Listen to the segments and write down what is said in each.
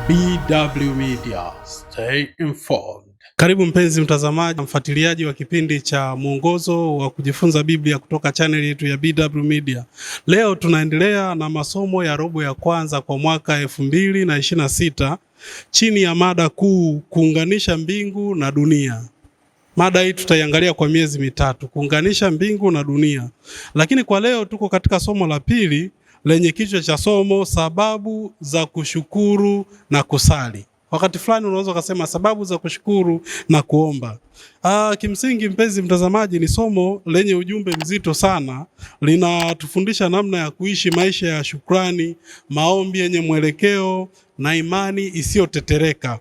BW Media, stay informed. Karibu mpenzi mtazamaji, mfuatiliaji wa kipindi cha mwongozo wa kujifunza Biblia kutoka channel yetu ya BW Media. Leo tunaendelea na masomo ya robo ya kwanza kwa mwaka 2026 chini ya mada kuu kuunganisha mbingu na dunia. Mada hii tutaiangalia kwa miezi mitatu, kuunganisha mbingu na dunia. Lakini kwa leo tuko katika somo la pili lenye kichwa cha somo sababu za kushukuru na kusali. Wakati fulani unaweza kusema sababu za kushukuru na kuomba. Kimsingi mpenzi mtazamaji, ni somo lenye ujumbe mzito sana. Linatufundisha namna ya kuishi maisha ya shukrani, maombi yenye mwelekeo na imani isiyotetereka.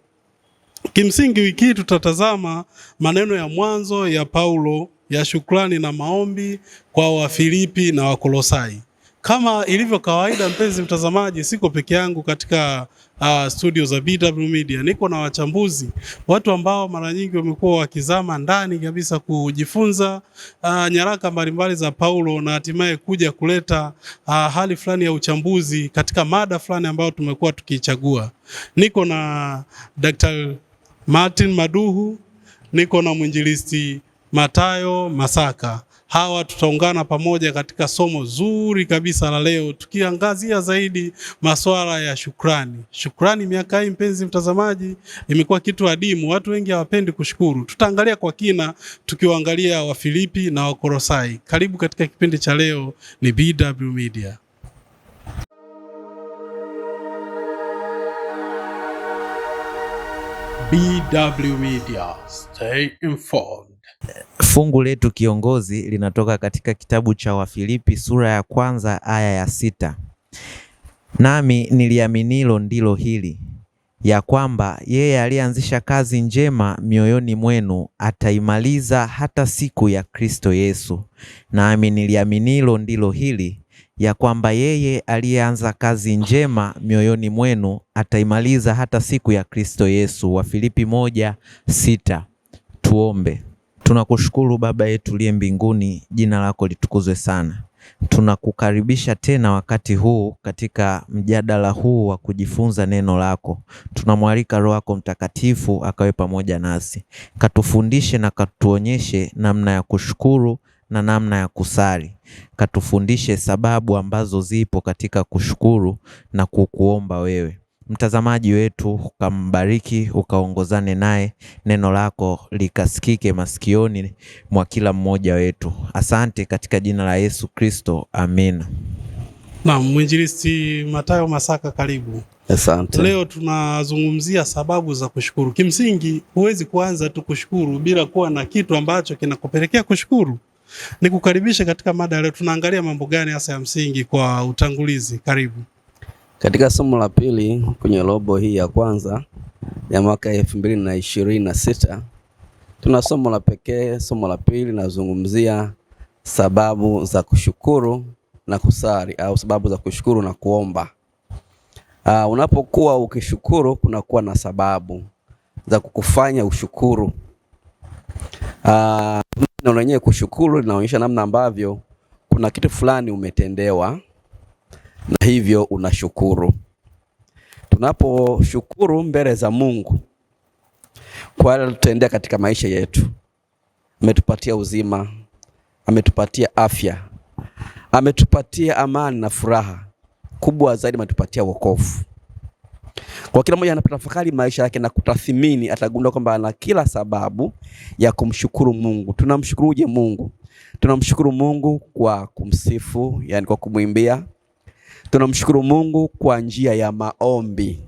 Kimsingi wiki hii tutatazama maneno ya mwanzo ya Paulo ya shukrani na maombi kwa Wafilipi na Wakolosai. Kama ilivyo kawaida mpenzi mtazamaji, siko peke yangu katika studio za BW Media. Niko na wachambuzi, watu ambao mara nyingi wamekuwa wakizama ndani kabisa kujifunza nyaraka mbalimbali za Paulo na hatimaye kuja kuleta hali fulani ya uchambuzi katika mada fulani ambayo tumekuwa tukichagua. Niko na Dr. Martin Maduhu, niko na mwinjilisti Matayo Masaka. Hawa tutaungana pamoja katika somo zuri kabisa la leo, tukiangazia zaidi masuala ya shukrani. Shukrani miaka hii mpenzi mtazamaji imekuwa kitu adimu, watu wengi hawapendi kushukuru. Tutaangalia kwa kina tukiwaangalia Wafilipi na Wakolosai. Karibu katika kipindi cha leo, ni BW Media. BW Media, stay informed. Fungu letu kiongozi linatoka katika kitabu cha Wafilipi sura ya kwanza aya ya 6. Nami niliaminilo ndilo hili, ya kwamba yeye aliyeanzisha kazi njema mioyoni mwenu ataimaliza hata siku ya Kristo Yesu. Nami niliaminilo ndilo hili, ya kwamba yeye aliyeanza kazi njema mioyoni mwenu ataimaliza hata siku ya Kristo Yesu. Wafilipi 1:6. Tuombe. Tunakushukuru Baba yetu uliye mbinguni, jina lako litukuzwe sana. Tunakukaribisha tena wakati huu katika mjadala huu wa kujifunza neno lako. Tunamwalika Roho yako Mtakatifu akawe pamoja nasi. Katufundishe na katuonyeshe namna ya kushukuru na namna ya kusali. Katufundishe sababu ambazo zipo katika kushukuru na kukuomba wewe. Mtazamaji wetu ukambariki, ukaongozane naye, neno lako likasikike masikioni mwa kila mmoja wetu. Asante katika jina la Yesu Kristo, amen. Naam, mwinjilisti Matayo Masaka, karibu. Asante. Leo tunazungumzia sababu za kushukuru. Kimsingi huwezi kuanza tu kushukuru bila kuwa na kitu ambacho kinakupelekea kushukuru. Nikukaribisha katika mada leo. Tunaangalia mambo gani hasa ya msingi kwa utangulizi? Karibu. Katika somo la pili kwenye robo hii ya kwanza ya mwaka 2026 tuna somo la pekee. Somo la pili nazungumzia sababu za kushukuru na kusali, au sababu za kushukuru na kuomba. Unapokuwa ukishukuru kunakuwa na sababu za kukufanya ushukuru. Na wenyewe kushukuru linaonyesha namna ambavyo kuna kitu fulani umetendewa na hivyo unashukuru. Tunaposhukuru mbele za Mungu kwa yale tutendea katika maisha yetu, ametupatia uzima, ametupatia afya, ametupatia amani na furaha, kubwa zaidi ametupatia wokovu. Kwa kila mmoja anapotafakari maisha yake na kutathmini, atagundua kwamba ana kila sababu ya kumshukuru Mungu. Tunamshukuruje Mungu? Tunamshukuru Mungu kwa kumsifu, yani kwa kumwimbia. Tunamshukuru Mungu kwa njia ya maombi,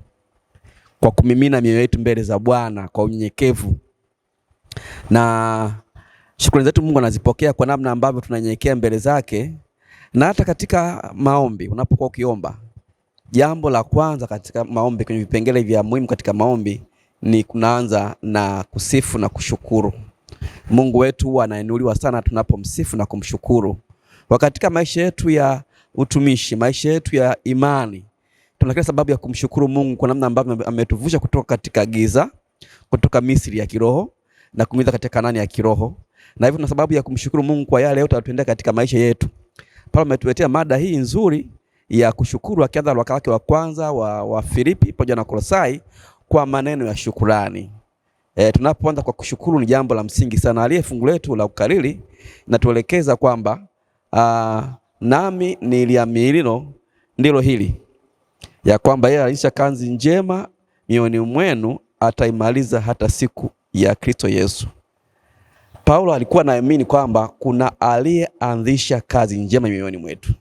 kwa kumimina mioyo yetu mbele za Bwana kwa unyenyekevu. Na shukrani zetu Mungu anazipokea kwa namna ambavyo tunanyenyekea mbele zake. Na hata katika maombi, unapokuwa ukiomba, jambo la kwanza katika maombi, kwenye vipengele vya muhimu katika maombi, ni kunaanza na kusifu na kushukuru. Mungu wetu anainuliwa sana tunapomsifu na kumshukuru. Katika maisha yetu ya utumishi, maisha yetu ya imani, tuna kila sababu ya kumshukuru Mungu kwa namna ambavyo ametuvusha kutoka katika giza, kutoka Misri ya kiroho na kuingiza katika Kanaani ya kiroho. Na hivyo tuna sababu ya kumshukuru Mungu kwa yale yote anatutendea katika maisha yetu. Paulo ametuletea mada hii nzuri ya kushukuru, akianza waraka wake wa kwanza wa Filipi pamoja na Kolosai kwa maneno ya shukrani. Tunapoanza kwa kushukuru ni jambo la msingi sana. Aliye fungu letu la ukariri natuelekeza kwamba nami niliamini ndilo hili, ya kwamba yeye alianzisha kazi njema mioyoni mwenu ataimaliza hata siku ya Kristo Yesu. Paulo alikuwa anaamini kwamba kuna aliyeanzisha kazi njema mioyoni mwetu,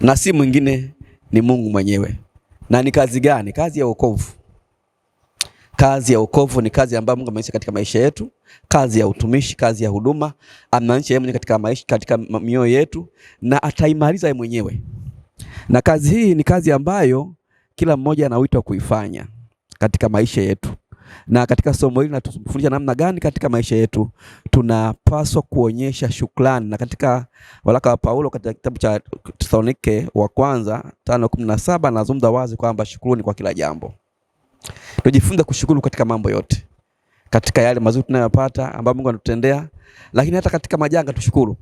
na si mwingine, ni Mungu mwenyewe. Na ni kazi gani? Kazi ya wokovu. Kazi ya wokovu ni kazi ambayo Mungu ameanzisha katika maisha yetu, kazi ya utumishi, kazi ya huduma ameanzisha yeye mwenyewe katika maisha, katika mioyo yetu, na ataimaliza yeye mwenyewe. Na kazi hii ni kazi ambayo kila mmoja anaitwa kuifanya katika maisha yetu. Na katika somo hili natufundisha namna gani katika maisha yetu tunapaswa kuonyesha shukrani. Na katika waraka wa Paulo katika kitabu cha Thesalonike wa kwanza 5:17 anazungumza wazi kwamba shukruni kwa kila jambo. Tujifunze kushukuru katika mambo yote. Katika yale mazuri tunayopata ambayo Mungu anatutendea, lakini hata katika majanga tushukuru.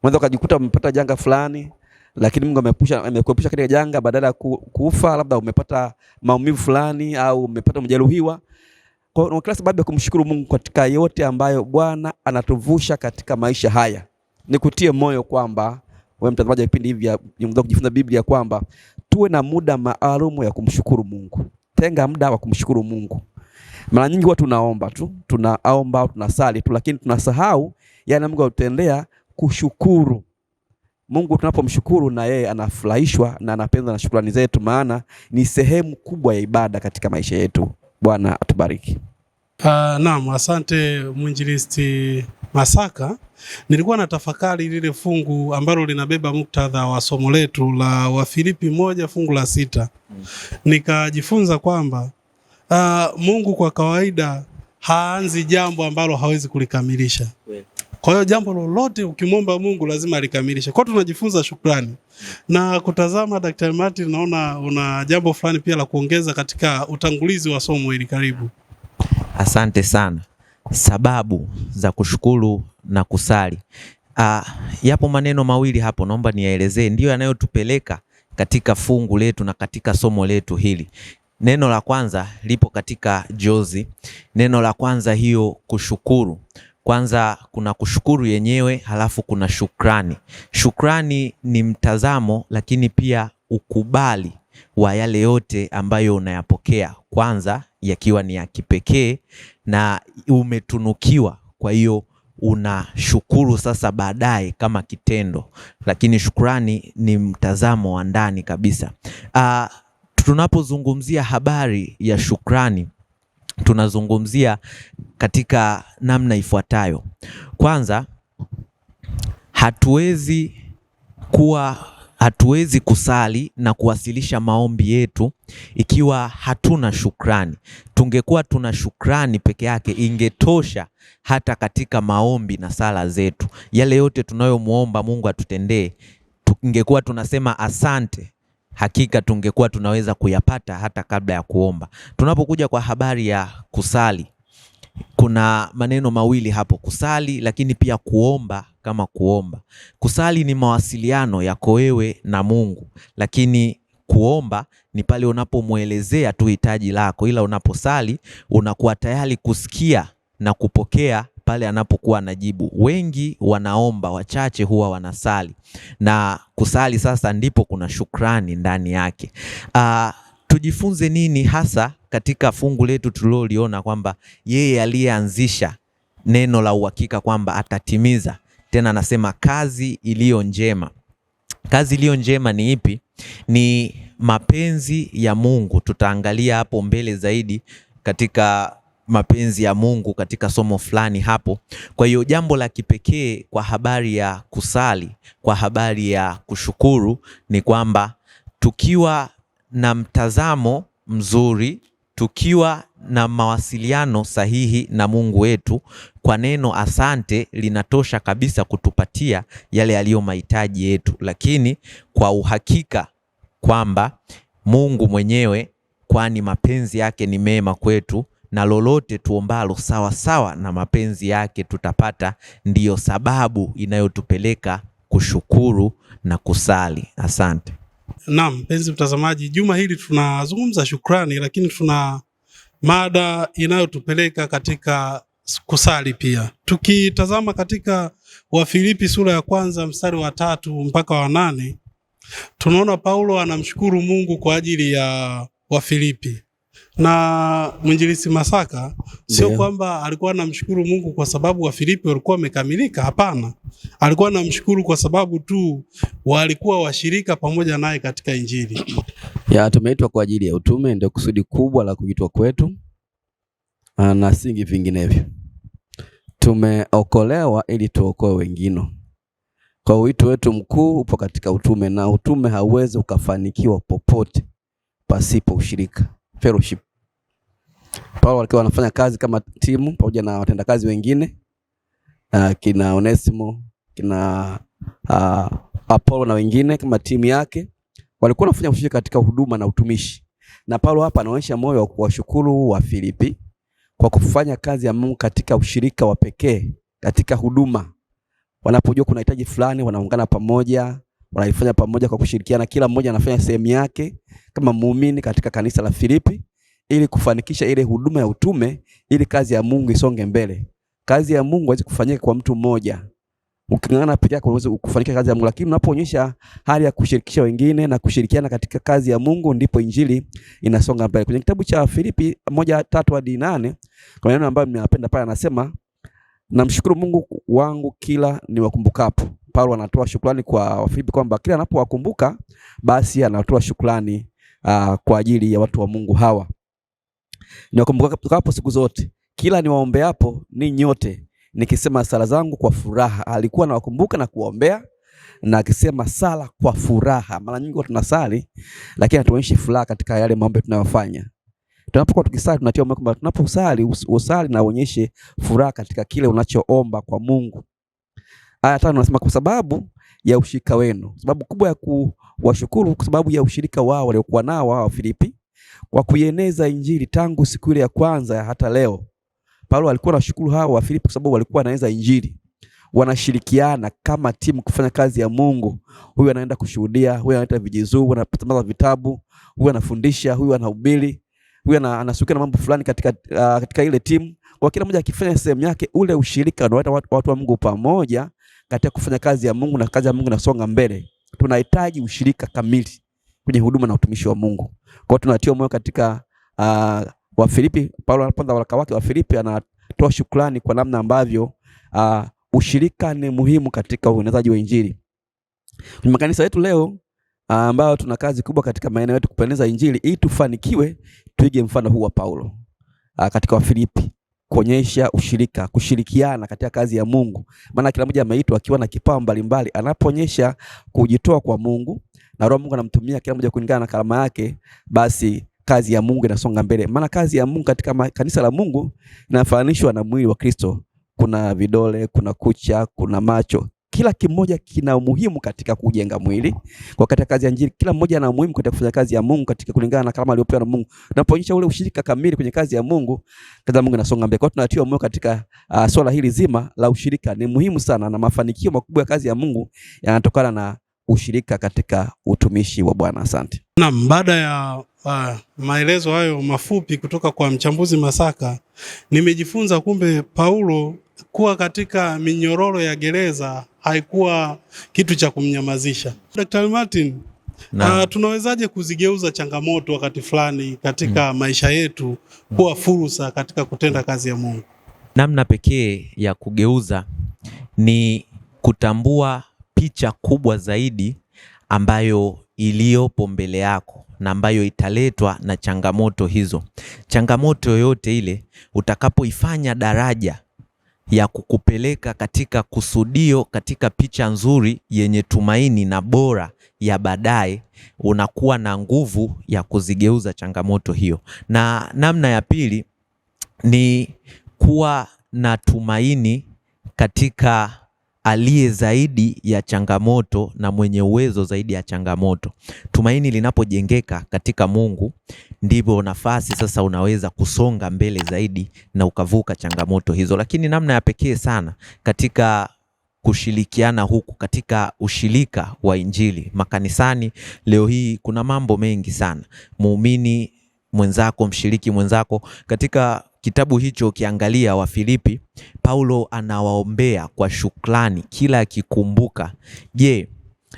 Unaweza kujikuta umepata janga fulani, lakini Mungu amekuepusha katika janga, badala ya kufa labda umepata maumivu fulani au umepata mjeruhiwa. Kwa hiyo kila sababu ya kumshukuru Mungu katika yote ambayo Bwana anatuvusha katika maisha haya. Nikutie moyo kwamba wewe mtazamaji wa vipindi hivi vya kujifunza Biblia kwamba tuwe na muda maalum ya kumshukuru Mungu. Tenga muda wa kumshukuru Mungu. Mara nyingi watu tunaomba tu, tunaomba, tunasali tu, lakini tunasahau yale Mungu anatutendea kushukuru. Mungu tunapomshukuru na yeye anafurahishwa na anapenda na shukrani zetu, maana ni sehemu kubwa ya ibada katika maisha yetu. Bwana atubariki. Naam, asante mwinjilisti Masaka. Nilikuwa na tafakari lile fungu ambalo linabeba muktadha wa somo letu la Wafilipi 1 fungu la 6. Nikajifunza kwamba Mungu kwa kawaida haanzi jambo ambalo hawezi kulikamilisha. Kwa hiyo jambo lolote ukimwomba Mungu lazima alikamilishe. Kwa tunajifunza shukrani. Na kutazama Daktari Martin, naona una jambo fulani pia la kuongeza katika utangulizi wa somo hili. Karibu. Asante sana. Sababu za kushukuru na kusali. Yapo maneno mawili hapo naomba niyaelezee, ndio yanayotupeleka katika fungu letu na katika somo letu hili. Neno la kwanza lipo katika jozi. Neno la kwanza hiyo kushukuru. Kwanza kuna kushukuru yenyewe, halafu kuna shukrani. Shukrani ni mtazamo, lakini pia ukubali wa yale yote ambayo unayapokea, kwanza yakiwa ni ya kipekee na umetunukiwa. Kwa hiyo unashukuru sasa baadaye kama kitendo, lakini shukrani ni mtazamo wa ndani kabisa. Tunapozungumzia habari ya shukrani, tunazungumzia katika namna ifuatayo. Kwanza, hatuwezi kusali na kuwasilisha maombi yetu ikiwa hatuna shukrani. Tungekuwa tuna shukrani peke yake ingetosha hata katika maombi na sala zetu. Yale yote tunayomuomba Mungu atutendee, tungekuwa tunasema asante, hakika tungekuwa tunaweza kuyapata hata kabla ya kuomba. Tunapokuja kwa habari ya kusali, kuna maneno mawili hapo: kusali lakini pia kuomba. Kama kuomba, kusali ni mawasiliano yako wewe na Mungu, lakini kuomba ni pale unapomuelezea tu hitaji lako, ila unaposali unakuwa tayari kusikia na kupokea pale anapokuwa anajibu. Wengi wanaomba, wachache huwa wanasali. Na kusali sasa ndipo kuna shukrani ndani yake. Tujifunze nini hasa katika fungu letu tuliloliona kwamba yeye aliyeanzisha neno la uhakika kwamba atatimiza? Tena anasema kazi iliyo njema. Kazi iliyo njema ni ipi? Ni mapenzi ya Mungu. Tutaangalia hapo mbele zaidi katika mapenzi ya Mungu katika somo fulani hapo. Kwa hiyo jambo la kipekee kwa habari ya kusali, kwa habari ya kushukuru ni kwamba tukiwa na mtazamo mzuri, tukiwa na mawasiliano sahihi na Mungu wetu, kwa neno asante linatosha kabisa kutupatia yale yaliyo mahitaji yetu. Lakini kwa uhakika kwamba Mungu mwenyewe, kwani mapenzi yake ni mema kwetu, na lolote tuombalo sawa sawa na mapenzi yake tutapata, ndiyo sababu inayotupeleka kushukuru na kusali. Asante. Naam, mpenzi mtazamaji, juma hili tunazungumza shukrani, lakini tuna mada inayotupeleka katika kusali pia. Tukitazama katika Wafilipi sura ya kwanza mstari wa 3 mpaka wa 8, tunaona Paulo anamshukuru Mungu kwa ajili ya Wafilipi. Na mwinjilisti Masaka, sio kwamba alikuwa anamshukuru Mungu kwa sababu Wafilipi walikuwa wamekamilika, hapana. Alikuwa anamshukuru kwa sababu tu walikuwa washirika pamoja naye katika Injili. Tumeitwa kwa ajili ya utume, ndio kusudi kubwa la kuitwa kwetu, na singi vinginevyo. Tumeokolewa ili tuokoe wengine. Kwa wito wetu mkuu upo katika utume, na utume hauwezi ukafanikiwa popote pasipo ushirika, fellowship. Paulo alikuwa anafanya kazi kama timu pamoja na watendakazi wengine, kina Onesimo, kina Apollo na wengine kama timu yake, walikuwa wanafanya ushirika katika huduma na utumishi. Na Paulo hapa anaonyesha moyo wa kuwashukuru wa Filipi kwa kufanya kazi ya Mungu katika ushirika wa pekee katika huduma. Wanapojua kuna hitaji fulani, wanaungana pamoja, wanaifanya pamoja kwa kushirikiana, kila mmoja anafanya sehemu yake kama muumini katika kanisa la Filipi ili kufanikisha ile huduma ya utume, ili kazi ya Mungu isonge mbele. Kazi ya Mungu haiwezi kufanyika kwa mtu mmoja. Uking'ang'ana peke yako unaweza kufanikisha kazi ya Mungu, lakini unapoonyesha hali ya kushirikisha wengine na kushirikiana katika kazi ya Mungu, ndipo injili inasonga mbele. Kwenye kitabu cha Filipi 1:3 hadi 8, kwa neno ambayo ninapenda pale, anasema namshukuru Mungu wangu kila niwakumbukapo. Paulo anatoa shukrani kwa Wafilipi kwamba kila anapowakumbuka basi anatoa shukrani kwa ajili ya watu wa Mungu hawa. Niwakumbukapo siku zote, kila niwaombeapo ninyi nyote, nikisema sala zangu kwa furaha. Alikuwa anawakumbuka na kuombea, na akisema sala kwa furaha. Mara nyingi tunasali lakini hatuonyeshi furaha katika yale maombi tunayofanya. Tunapokuwa tukisali tunatia moyo kwamba tunaposali usali na uonyeshe furaha katika kile unachoomba kwa Mungu. Aya 5 nasema kwa sababu ya ushirika wenu. Sababu kubwa ya kuwashukuru kwa sababu ya ushirika wao waliokuwa nao wa Filipi kwa kuieneza injili tangu siku ile ya kwanza hata leo. Paulo alikuwa anashukuru hao wa Filipi kwa sababu walikuwa wanaeneza injili. Wanashirikiana kama timu kufanya kazi ya Mungu. Huyu anaenda kushuhudia, huyu analeta vijizuu, huyu anapatambaza vitabu, huyu anafundisha, huyu anahubiri, huyu anasukia na mambo fulani katika ile timu. Kwa kila mmoja akifanya sehemu yake, ule ushirika unaleta watu wa Mungu pamoja katika kufanya kazi ya Mungu, na kazi ya Mungu inasonga mbele. Tunahitaji ushirika kamili kwenye huduma na utumishi wa Mungu. Kwa hiyo tunatia moyo katika wa Filipi. Paulo anapoanza waraka wake wa Filipi anatoa shukrani kwa namna ambavyo ushirika ni muhimu katika uenezaji wa injili. Kwenye makanisa yetu leo ambao tuna kazi kubwa katika maeneo yetu kupeneza injili, ili tufanikiwe tuige mfano huu wa Paulo katika wa Filipi, kuonyesha ushirika, kushirikiana katika kazi ya Mungu. Maana kila mmoja ameitwa akiwa na kipawa mbalimbali, anapoonyesha kujitoa kwa Mungu na Roho Mungu anamtumia kila mmoja kulingana na karama yake, basi kazi ya Mungu inasonga mbele. Maana kazi ya Mungu katika kanisa la Mungu inafananishwa na mwili wa Kristo. Kuna vidole, kuna kucha, kuna macho. Kila kimoja kina umuhimu katika kujenga mwili. Kwa katika kazi ya injili, kila mmoja ana umuhimu katika kufanya kazi ya Mungu katika kulingana na karama aliyopewa na Mungu. Tunapoonyesha ule ushirika kamili kwenye kazi ya Mungu, kazi ya Mungu inasonga mbele. Kwa hiyo tunatiwa moyo katika swala hili zima la ushirika. Ni muhimu sana, na mafanikio makubwa ya kazi ya Mungu yanatokana na ushirika katika utumishi wa Bwana. Asante. Naam, baada ya maelezo hayo mafupi kutoka kwa mchambuzi Masaka, nimejifunza kumbe Paulo kuwa katika minyororo ya gereza haikuwa kitu cha kumnyamazisha. Dr. Martin, tunawezaje kuzigeuza changamoto wakati fulani katika maisha yetu kuwa fursa katika kutenda kazi ya Mungu? Namna pekee ya kugeuza ni kutambua picha kubwa zaidi ambayo iliyopo mbele yako na ambayo italetwa na changamoto hizo. Changamoto yoyote ile utakapoifanya daraja ya kukupeleka katika kusudio, katika picha nzuri yenye tumaini na bora ya baadaye, unakuwa na nguvu ya kuzigeuza changamoto hiyo. Na namna ya pili ni kuwa na tumaini katika aliye zaidi ya changamoto na mwenye uwezo zaidi ya changamoto. Tumaini linapojengeka katika Mungu, ndipo nafasi sasa unaweza kusonga mbele zaidi na ukavuka changamoto hizo. Lakini namna ya pekee sana katika kushirikiana huku katika ushirika wa Injili. Makanisani leo hii kuna mambo mengi sana. Muumini mwenzako, mshiriki mwenzako. Katika kitabu hicho ukiangalia Wafilipi, Paulo anawaombea kwa shukrani kila akikumbuka. Je,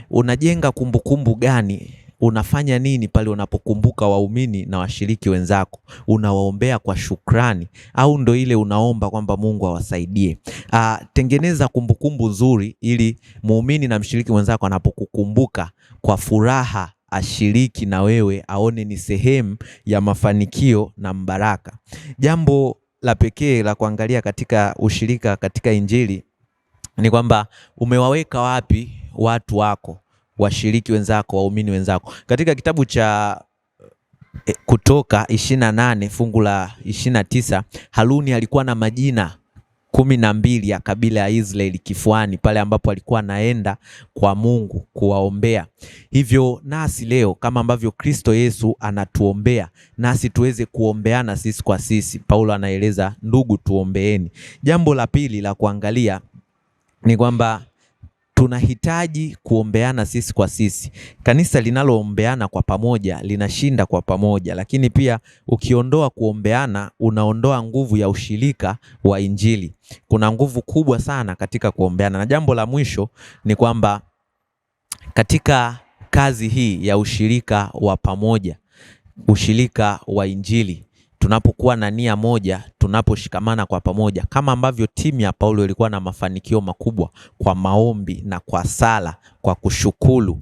unajenga kumbukumbu gani? Unafanya nini pale unapokumbuka waumini na washiriki wenzako? Unawaombea kwa shukrani au ndo ile unaomba kwamba Mungu awasaidie? Tengeneza kumbukumbu nzuri ili muumini na mshiriki wenzako anapokukumbuka kwa furaha ashiriki na wewe, aone ni sehemu ya mafanikio na mbaraka. Jambo la pekee la kuangalia katika ushirika katika Injili ni kwamba umewaweka wapi watu wako, washiriki wenzako, waumini wenzako. Katika kitabu cha Kutoka 28 fungu la 29, Haruni alikuwa na majina 12 ya kabila ya Israeli kifuani pale ambapo alikuwa anaenda kwa Mungu kuwaombea. Hivyo nasi leo kama ambavyo Kristo Yesu anatuombea, nasi tuweze kuombeana sisi kwa sisi. Paulo anaeleza, ndugu tuombeeni. Jambo la pili la kuangalia ni kwamba tunahitaji kuombeana sisi kwa sisi. Kanisa linaloombeana kwa pamoja linashinda kwa pamoja, lakini pia ukiondoa kuombeana unaondoa nguvu ya ushirika wa Injili. Kuna nguvu kubwa sana katika kuombeana. Na jambo la mwisho ni kwamba katika kazi hii ya ushirika wa pamoja, ushirika wa Injili, tunapokuwa na nia moja, tunaposhikamana kwa pamoja, kama ambavyo timu ya Paulo ilikuwa na mafanikio makubwa kwa maombi na kwa sala, kwa kushukuru,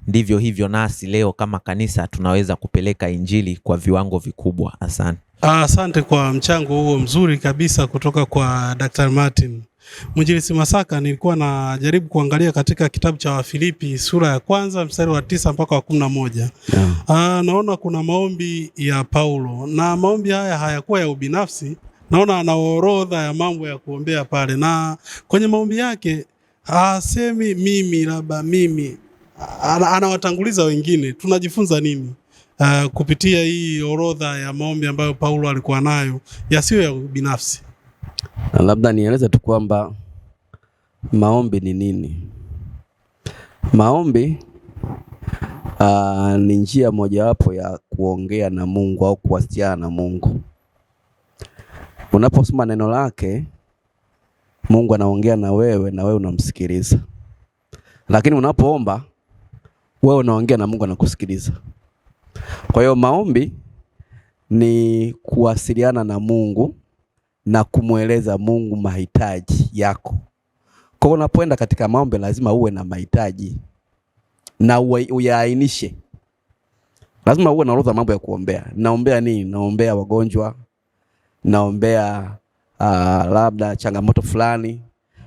ndivyo hivyo nasi leo kama kanisa tunaweza kupeleka Injili kwa viwango vikubwa. Asante. Asante kwa mchango huo mzuri kabisa kutoka kwa Dr. Martin. Mwinjilisti Masaka, nilikuwa najaribu kuangalia katika kitabu cha Wafilipi sura ya 1 mstari wa 9 mpaka wa 11. Naona kuna maombi ya Paulo, na maombi haya hayakuwa ya ubinafsi. Naona ana orodha ya mambo ya kuombea pale, na kwenye maombi yake hasemi mimi labda mimi, anawatanguliza wengine. Tunajifunza nini kupitia hii orodha ya maombi ambayo Paulo alikuwa nayo yasiyo ya ubinafsi? Labda nieleze tu kwamba maombi ni nini. Maombi ni njia mojawapo ya kuongea na Mungu au kuwasiliana na Mungu. Unaposoma neno lake, Mungu anaongea na wewe unamsikiliza. Lakini unapoomba, wewe unaongea na Mungu anakusikiliza. Kwa hiyo maombi ni kuwasiliana na Mungu na kumweleza Mungu mahitaji yako. Kwa hiyo unapoenda katika maombi lazima uwe na mahitaji na uyaainishe. Lazima uwe na orodha mambo ya kuombea. Naombea nini? Naombea wagonjwa, naombea labda changamoto fulani.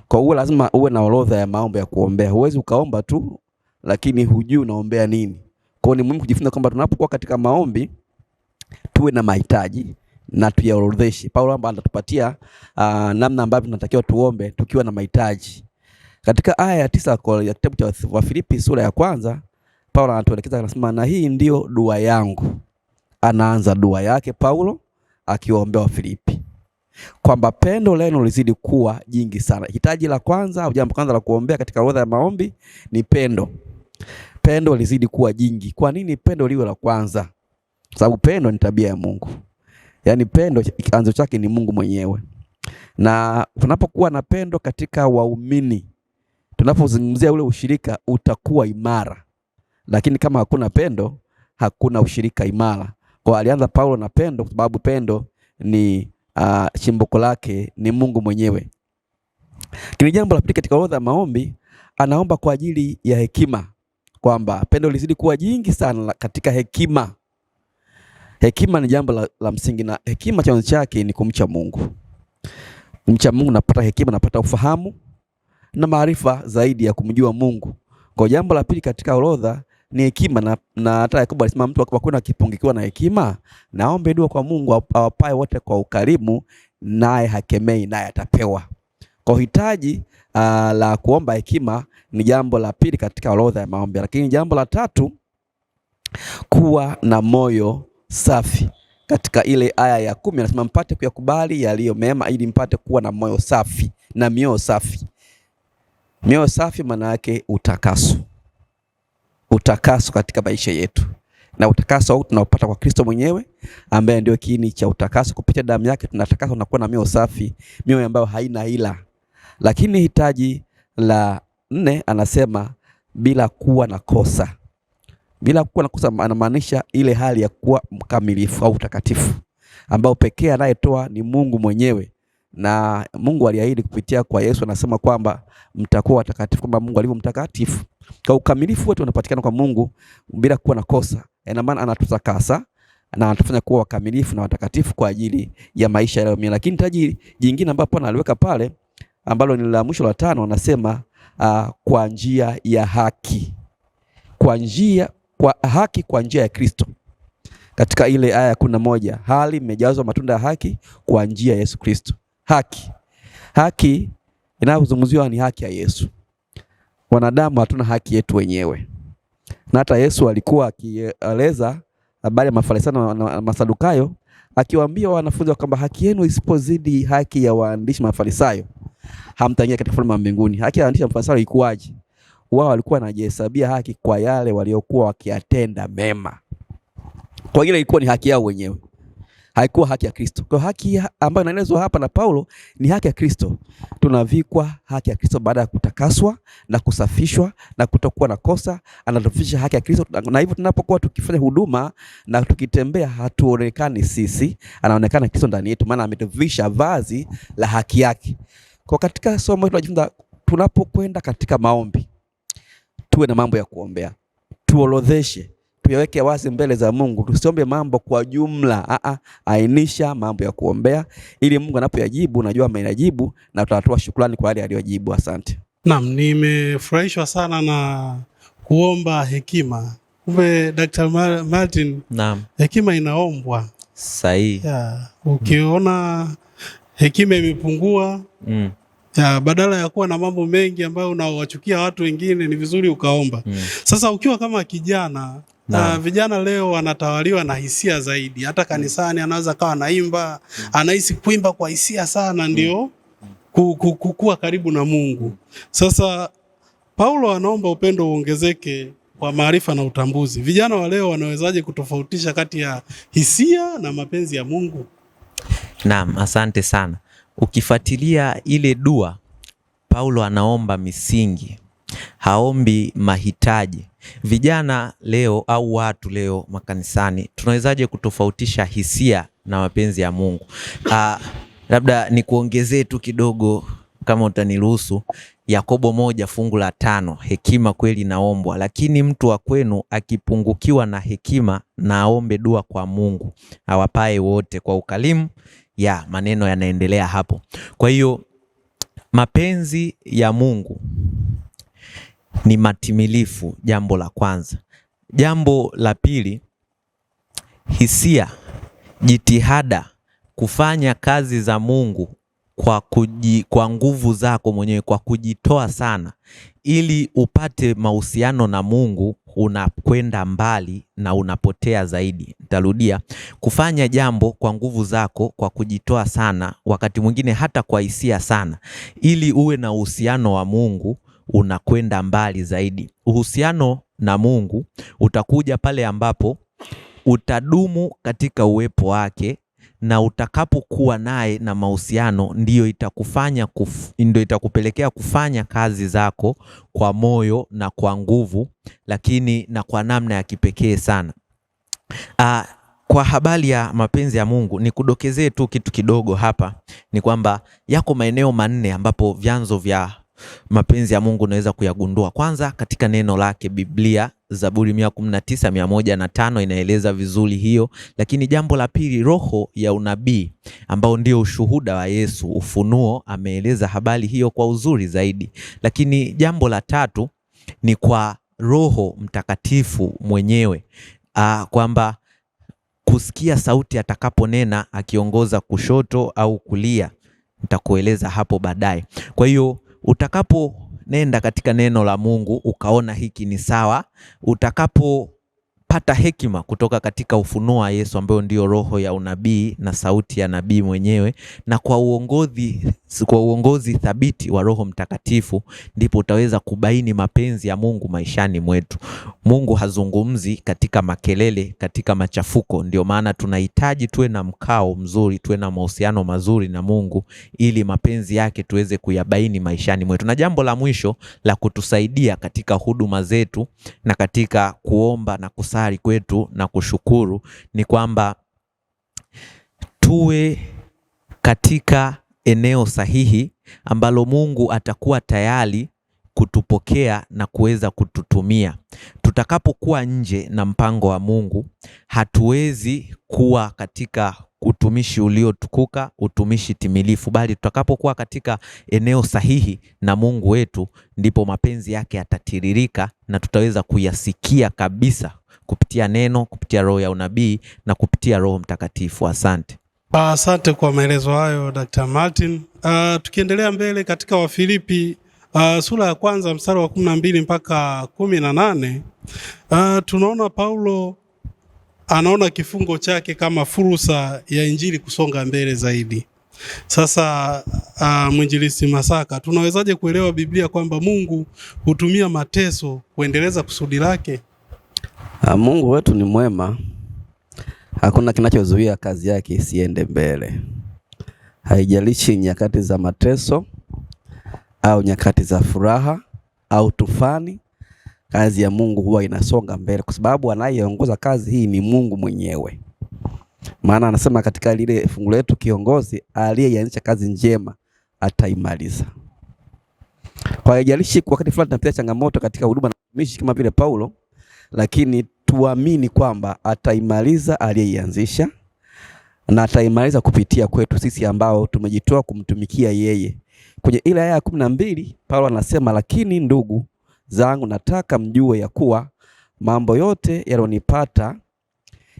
Kwa hiyo lazima uwe na orodha ya mambo ya kuombea. Huwezi ukaomba tu lakini hujui unaombea nini. Kwa hiyo ni muhimu kujifunza kwamba tunapokuwa katika maombi tuwe na mahitaji na tuyaorodheshe. Paulo anatupatia namna ambavyo tunatakiwa tuombe tukiwa na mahitaji. Katika aya ya 9 ya kitabu cha Wafilipi sura ya 1, Paulo anatuelekeza, anasema, na hii ndio dua yangu. Anaanza dua yake Paulo akiwaombea Wafilipi kwamba pendo lenu lizidi kuwa jingi sana. Hitaji la kwanza au jambo kwanza la kuombea katika orodha ya maombi ni pendo. Pendo lizidi kuwa jingi. Kwa nini pendo liwe la kwanza? Kwa sababu pendo ni tabia ya Mungu. Yaani pendo chanzo chake ni Mungu mwenyewe. Na tunapokuwa na pendo katika waumini, tunapozungumzia ule ushirika utakuwa imara. Lakini kama hakuna pendo, hakuna ushirika imara. Kwa alianza Paulo na pendo kwa sababu pendo ni chimbuko lake ni Mungu mwenyewe. Kile jambo la pili katika orodha ya maombi, anaomba kwa ajili ya hekima, kwamba pendo lizidi kuwa jingi sana katika hekima. Hekima ni jambo la msingi, na hekima chanzo chake ni kumcha Mungu. Kumcha Mungu, napata hekima, napata ufahamu na maarifa zaidi ya kumjua Mungu. Kwa jambo la pili katika orodha ni hekima, na hata Yakobo alisema mtu akipokuna kipungikiwa na hekima, naombe dua kwa Mungu awapae wote kwa ukarimu, naye hakemei naye atapewa. Kwa hitaji la kuomba hekima ni jambo la pili katika orodha ya maombi. Lakini jambo la tatu, kuwa na moyo safi. Katika ile aya ya 10 anasema mpate kuyakubali yaliyo mema ili mpate kuwa na moyo safi na mioyo safi. Mioyo safi maana yake utakaso. Utakaso katika maisha yetu. Na utakaso huu tunaupata kwa Kristo mwenyewe ambaye ndio kiini cha utakaso. Kupitia damu yake tunatakaswa na kuwa na mioyo safi, mioyo ambayo haina ila. Lakini hitaji la 4 anasema bila kuwa na kosa. Bila kuwa na kosa anamaanisha ile hali ya kuwa mkamilifu au utakatifu ambao pekee anayetoa ni Mungu mwenyewe. Na Mungu aliahidi kupitia kwa Yesu, anasema kwamba mtakuwa watakatifu kama Mungu alivyo mtakatifu. Kwa ukamilifu wetu unapatikana kwa Mungu bila kuwa na kosa. Ina maana anatutakasa na anatufanya kuwa wakamilifu na watakatifu kwa ajili ya maisha ya leo. Lakini hitaji jingine ambapo analiweka pale ambalo ni la mwisho la 5 anasema kwa njia ya haki. Kwa haki kwa njia ya Kristo. Katika ile aya ya 11, hali imejazwa matunda ya haki kwa njia ya Yesu Kristo. Haki inayozungumziwa ni haki ya Yesu. Wanadamu hatuna haki yetu wenyewe. Na hata Yesu alikuwa akieleza habari ya Mafarisayo na Masadukayo, akiwaambia wanafunzi kwamba haki yenu isipozidi haki ya waandishi Mafarisayo, hamtaingia katika ufalme wa mbinguni. Haki ya waandishi Mafarisayo ilikuwaje? Wao walikuwa wanajihesabia haki kwa yale waliokuwa wakiyatenda mema. Kwa ile ilikuwa ni haki yao wenyewe. Haikuwa haki ya Kristo. Kwa haki ambayo inaelezwa hapa na Paulo ni haki ya Kristo. Tunavikwa haki ya Kristo baada ya kutakaswa na kusafishwa na kutokuwa na kosa. Anatufikisha haki ya Kristo, na hivyo tunapokuwa tukifanya huduma na tukitembea hatuonekani sisi, anaonekana Kristo ndani yetu, maana ametuvisha vazi la haki yake. Kwa katika somo tunajifunza, tunapokwenda katika maombi tuwe na mambo ya kuombea. Tuorodheshe, tuyaweke wazi mbele za Mungu. Tusiombe mambo kwa jumla. Ainisha mambo ya kuombea ili Mungu anapoyajibu unajua ameyajibu na tutatoa shukrani kwa yale aliyojibu. Asante. Naam, nimefurahishwa sana na kuomba hekima. Kumbe Dr. Martin, naam, hekima inaombwa. Sahihi. Ukiona hekima imepungua, badala ya kuwa na mambo mengi ambayo unawachukia watu wengine, ni vizuri ukaomba. Sasa ukiwa kama kijana, vijana leo wanatawaliwa na hisia zaidi. Hata kanisani anaweza kawa naimba, anahisi kuimba kwa hisia sana ndio kukua karibu na Mungu. Sasa Paulo anaomba upendo uongezeke kwa maarifa na utambuzi. Vijana wa leo wanawezaje kutofautisha kati ya hisia na mapenzi ya Mungu? Naam, asante sana. Ukifuatilia ile dua, Paulo anaomba misingi, haombi mahitaji. Vijana leo au watu leo makanisani, tunawezaje kutofautisha hisia na mapenzi ya Mungu? Labda nikuongezee tu kidogo kama utaniruhusu. Yakobo 1:5, hekima kweli naombwa, lakini mtu wa kwenu akipungukiwa na hekima na aombe dua kwa Mungu awapae wote kwa ukarimu. Maneno yanaendelea hapo. Kwa hiyo mapenzi ya Mungu ni matimilifu, jambo la kwanza. Jambo la pili, hisia, jitihada kufanya kazi za Mungu kwa nguvu zako mwenyewe, kwa kujitoa sana ili upate mahusiano na Mungu, unakwenda mbali na unapotea zaidi. Nitarudia, kufanya jambo kwa nguvu zako, kwa kujitoa sana, wakati mwingine hata kwa hisia sana, ili uwe na uhusiano wa Mungu, unakwenda mbali zaidi. Uhusiano na Mungu utakuja pale ambapo utadumu katika uwepo wake, na utakapokuwa naye na mahusiano ndio itakupelekea kufanya kazi zako kwa moyo na kwa nguvu, lakini na kwa namna ya kipekee sana. Kwa habari ya mapenzi ya Mungu, nikudokezee tu kitu kidogo hapa, ni kwamba yako maeneo 4 ambapo vyanzo vya mapenzi ya Mungu unaweza kuyagundua. Kwanza, katika neno lake Biblia, Zaburi 119:105 inaeleza vizuri hiyo. Lakini jambo la pili, roho ya unabii ambao ndio ushuhuda wa Yesu, Ufunuo, ameeleza habari hiyo kwa uzuri zaidi. Lakini jambo la tatu ni kwa Roho Mtakatifu mwenyewe, kwamba kusikia sauti atakaponena akiongoza kushoto au kulia. Nitakueleza hapo baadaye. Kwa hiyo utakaponenda katika neno la Mungu ukaona hiki ni sawa, utakapopata hekima kutoka katika ufunuo wa Yesu ambao ndio roho ya unabii na sauti ya nabii mwenyewe, na kwa uongozi kwa uongozi thabiti wa Roho Mtakatifu, ndipo utaweza kubaini mapenzi ya Mungu maishani mwetu. Mungu hazungumzi katika makelele, katika machafuko. Ndio maana tunahitaji tuwe na mkao mzuri, tuwe na mahusiano mazuri na Mungu, ili mapenzi yake tuweze kuyabaini maishani mwetu. Na jambo la mwisho la kutusaidia katika huduma zetu na katika kuomba na kusali kwetu na kushukuru ni kwamba tuwe katika eneo sahihi ambalo Mungu atakuwa tayari kutupokea na kuweza kututumia. Tutakapokuwa nje na mpango wa Mungu, hatuwezi kuwa katika utumishi uliotukuka, utumishi timilifu, bali tutakapokuwa katika eneo sahihi na Mungu wetu, ndipo mapenzi yake yatatiririka na tutaweza kuyasikia kabisa kupitia neno, kupitia roho ya unabii na kupitia Roho Mtakatifu. Asante. Asante kwa maelezo hayo Dr. Martin. Tukiendelea mbele katika Wafilipi sura ya kwanza mstari wa 12 mpaka 18, tunaona Paulo anaona kifungo chake kama fursa ya injili kusonga mbele zaidi. Sasa mwinjilisti Masaka, tunawezaje kuelewa Biblia kwamba Mungu hutumia mateso kuendeleza kusudi lake? Mungu wetu ni mwema. Hakuna kinachozuia kazi yake isiende mbele. Haijalishi nyakati za mateso au nyakati za furaha au tufani, kazi ya Mungu huwa inasonga mbele, kwa sababu anayeongoza kazi hii ni Mungu mwenyewe. Maana anasema katika lile fungu letu, kiongozi aliyeanzisha kazi njema ataimaliza. Kwa haijalishi wakati fulani tunapitia changamoto katika huduma na utumishi kama vile Paulo, lakini tuamini kwamba ataimaliza aliyeianzisha, na ataimaliza kupitia kwetu sisi ambao tumejitoa kumtumikia yeye. Kwenye ile aya ya 12 Paulo anasema, lakini ndugu zangu, nataka mjue ya kuwa mambo yote yalionipata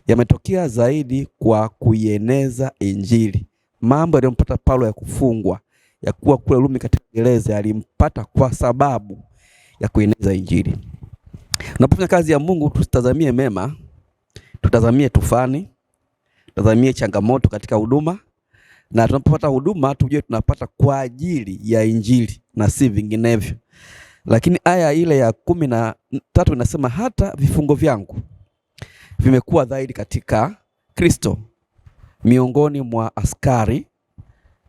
yametokea zaidi kwa kuieneza Injili. Mambo yaliyompata Paulo ya kufungwa, ya kuwa kule Rumi katika gereza, yalimpata kwa sababu ya kuieneza Injili. Unapofanya kazi ya Mungu, tusitazamie mema, tutazamie tufani, tutazamie changamoto katika huduma, na tunapopata huduma tujue tunapata kwa ajili ya Injili na si vinginevyo. Lakini aya ile ya 13 inasema, hata vifungo vyangu vimekuwa dhahiri katika Kristo miongoni mwa askari.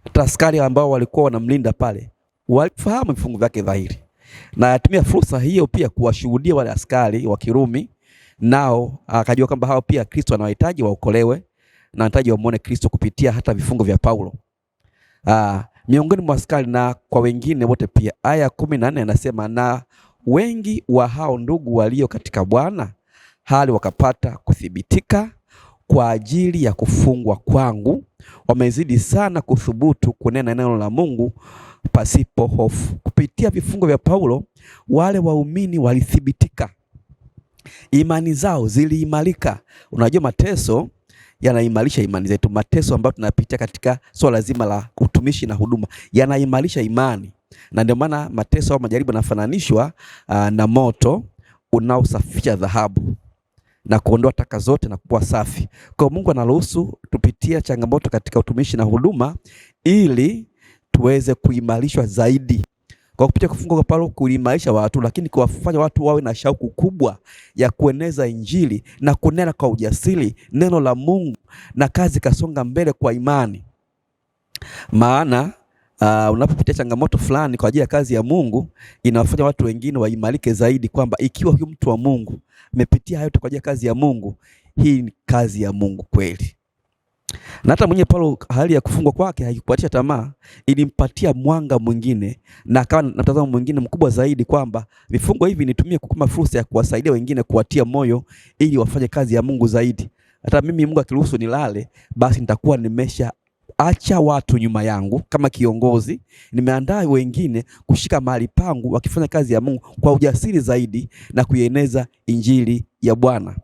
Hata askari ambao walikuwa wanamlinda pale walifahamu vifungo vyake dhahiri, na atumia fursa hiyo pia kuwashuhudia wale askari wa Kirumi, nao akajua kwamba hao pia Kristo anawahitaji waokolewe na anahitaji wamuone Kristo kupitia hata vifungo vya Paulo. Miongoni mwa askari na kwa wengine wote pia. Aya 14 anasema, na wengi wa hao ndugu walio katika Bwana hali wakapata kuthibitika kwa ajili ya kufungwa kwangu, wamezidi sana kuthubutu kunena neno la Mungu pasipo hofu. Kupitia vifungo vya Paulo, wale waumini walithibitika, imani zao ziliimarika. Unajua mateso yanaimarisha imani zetu. Mateso ambayo tunapitia katika swala zima la utumishi na huduma yanaimarisha imani, na ndio maana mateso au majaribu yanafananishwa na moto unaosafisha dhahabu na kuondoa taka zote na kuwa safi. Kwa Mungu anaruhusu tupitia changamoto katika utumishi na huduma ili tuweze kuimarishwa zaidi. Kwa kupitia kufunga kwa Paulo kuimarisha watu, lakini kuwafanya watu wawe na shauku kubwa ya kueneza Injili na kunena kwa ujasiri neno la Mungu, na kazi kasonga mbele kwa imani. Maana unapopitia changamoto fulani kwa ajili ya kazi ya Mungu, inawafanya watu wengine waimarike zaidi, kwamba ikiwa huyu mtu wa Mungu amepitia hayo kwa ajili ya kazi ya Mungu, hii ni kazi ya Mungu kweli. Na hata mwenye Paulo, hali ya kufungwa kwake haikupatia tamaa, ilimpatia mwanga mwingine na akawa na mtazamo mwingine mkubwa zaidi, kwamba vifungo hivi nitumie kama fursa ya kuwasaidia wengine, kuwatia moyo ili wafanye kazi ya Mungu zaidi. Hata mimi Mungu akiruhusu nilale, basi nitakuwa nimesha acha watu nyuma yangu kama kiongozi, nimeandaa wengine kushika mahali pangu wakifanya kazi ya Mungu kwa ujasiri zaidi na kuieneza Injili ya Bwana.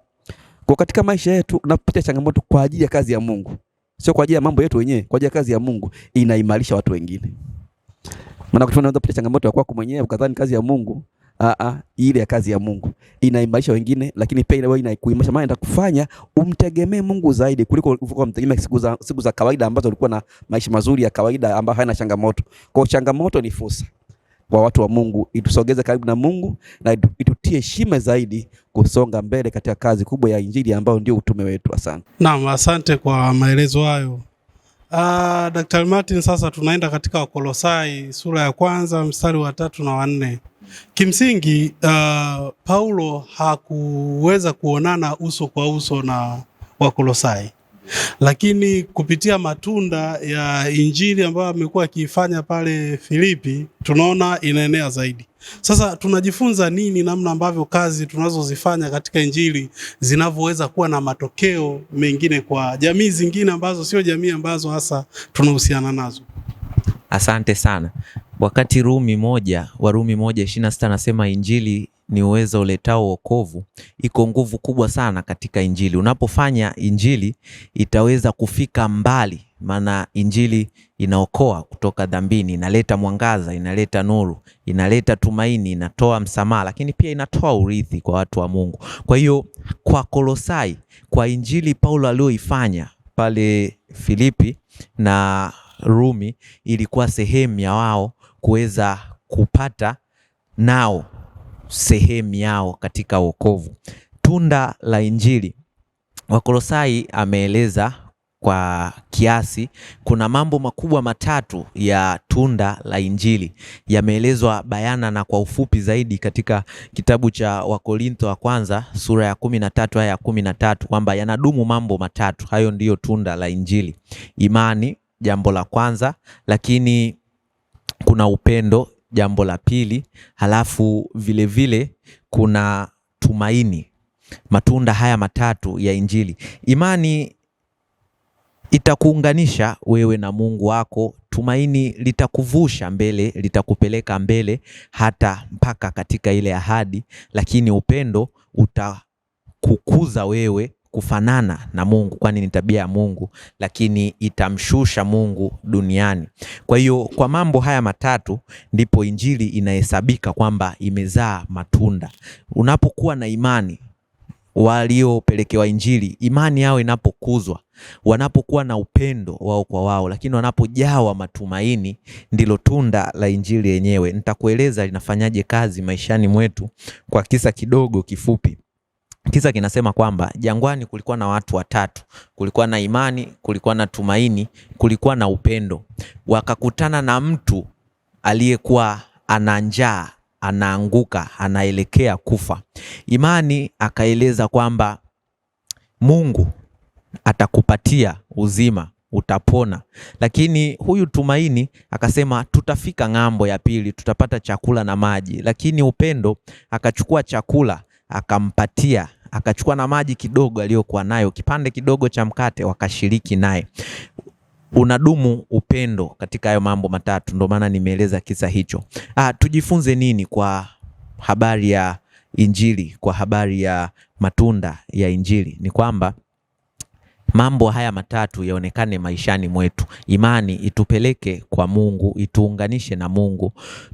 Kwa katika maisha yetu unapitia changamoto kwa ajili ya kazi ya Mungu, sio kwa ajili ya mambo yetu wenyewe, kwa ajili ya kazi ya Mungu, inaimarisha watu wengine. Maana unaweza kupitia changamoto ya kwako mwenyewe ukadhani kazi ya Mungu ile ya kazi ya Mungu inaimarisha wengine, lakini pia ile inakuimarisha, maana itakufanya umtegemee Mungu zaidi kuliko kumtegemea siku za kawaida ambazo ulikuwa na maisha mazuri ya kawaida ambayo haina changamoto. Kwa changamoto ni fursa kwa watu wa Mungu, itusogeze karibu na Mungu na itutie heshima zaidi kusonga mbele katika kazi kubwa ya Injili ambayo ndio utume wetu. Asante. Naam, asante kwa maelezo hayo. Dr. Martin, sasa tunaenda katika Wakolosai sura ya 1 mstari wa 3 na wa 4. Kimsingi Paulo hakuweza kuonana uso kwa uso na Wakolosai, lakini kupitia matunda ya Injili ambayo amekuwa akiifanya pale Filipi, tunaona inaenea zaidi. Sasa tunajifunza nini namna ambavyo kazi tunazozifanya katika Injili zinavyoweza kuwa na matokeo mengine kwa jamii zingine ambazo sio jamii ambazo hasa tunahusiana nazo? Asante sana. Wakati Warumi 1:26 nasema Injili ni uwezo uletao wokovu, iko nguvu kubwa sana katika Injili. Unapofanya Injili itaweza kufika mbali, maana Injili inaokoa kutoka dhambini, inaleta mwangaza, inaleta nuru, inaleta tumaini, inatoa msamaha, lakini pia inatoa urithi kwa watu wa Mungu. Kwa hiyo kwa Kolosai, kwa Injili Paulo aliyoifanya pale Filipi na Rumi, ilikuwa sehemu ya wao kuweza kupata nao sehemu yao katika wokovu. Tunda la Injili, Wakolosai ameeleza kwa kiasi. Kuna mambo makubwa matatu ya tunda la Injili yameelezwa bayana na kwa ufupi zaidi katika kitabu cha Wakorintho wa kwanza sura ya 13 aya ya 13, kwamba yanadumu mambo matatu. Hayo ndiyo tunda la Injili: imani, jambo la kwanza, lakini kuna upendo, jambo la pili, halafu vile kuna tumaini. Matunda haya matatu ya Injili. Imani itakuunganisha wewe na Mungu wako. Tumaini litakuvusha mbele, litakupeleka mbele hata mpaka katika ile ahadi, lakini upendo utakukuza wewe kufanana na Mungu, kwani ni tabia ya Mungu, lakini itamshusha Mungu duniani. Kwa hiyo kwa mambo haya matatu ndipo Injili inahesabika kwamba imezaa matunda. Unapokuwa na imani, waliopelekewa Injili, imani yao inapokuzwa, wanapokuwa na upendo wao kwa wao, lakini wanapojawa matumaini, ndilo tunda la Injili yenyewe. Nitakueleza linafanyaje kazi maishani mwetu kwa kisa kidogo kifupi. Kisa kinasema kwamba jangwani kulikuwa na watu watatu. Kulikuwa na imani, kulikuwa na tumaini, kulikuwa na upendo. Wakakutana na mtu aliyekuwa ana njaa, anaanguka, anaelekea kufa. Imani akaeleza kwamba Mungu atakupatia uzima, utapona. Lakini huyu tumaini akasema tutafika ng'ambo ya pili, tutapata chakula na maji. Lakini upendo akachukua chakula akampatia, akachukua na maji kidogo aliyokuwa nayo, kipande kidogo cha mkate, wakashiriki naye. Unadumu upendo katika hayo mambo matatu, ndio maana nimeeleza kisa hicho. Tujifunze nini kwa habari ya Injili, kwa habari ya matunda ya Injili? Ni kwamba mambo haya matatu yaonekane maishani mwetu. Imani itupeleke kwa Mungu, ituunganishe na Mungu.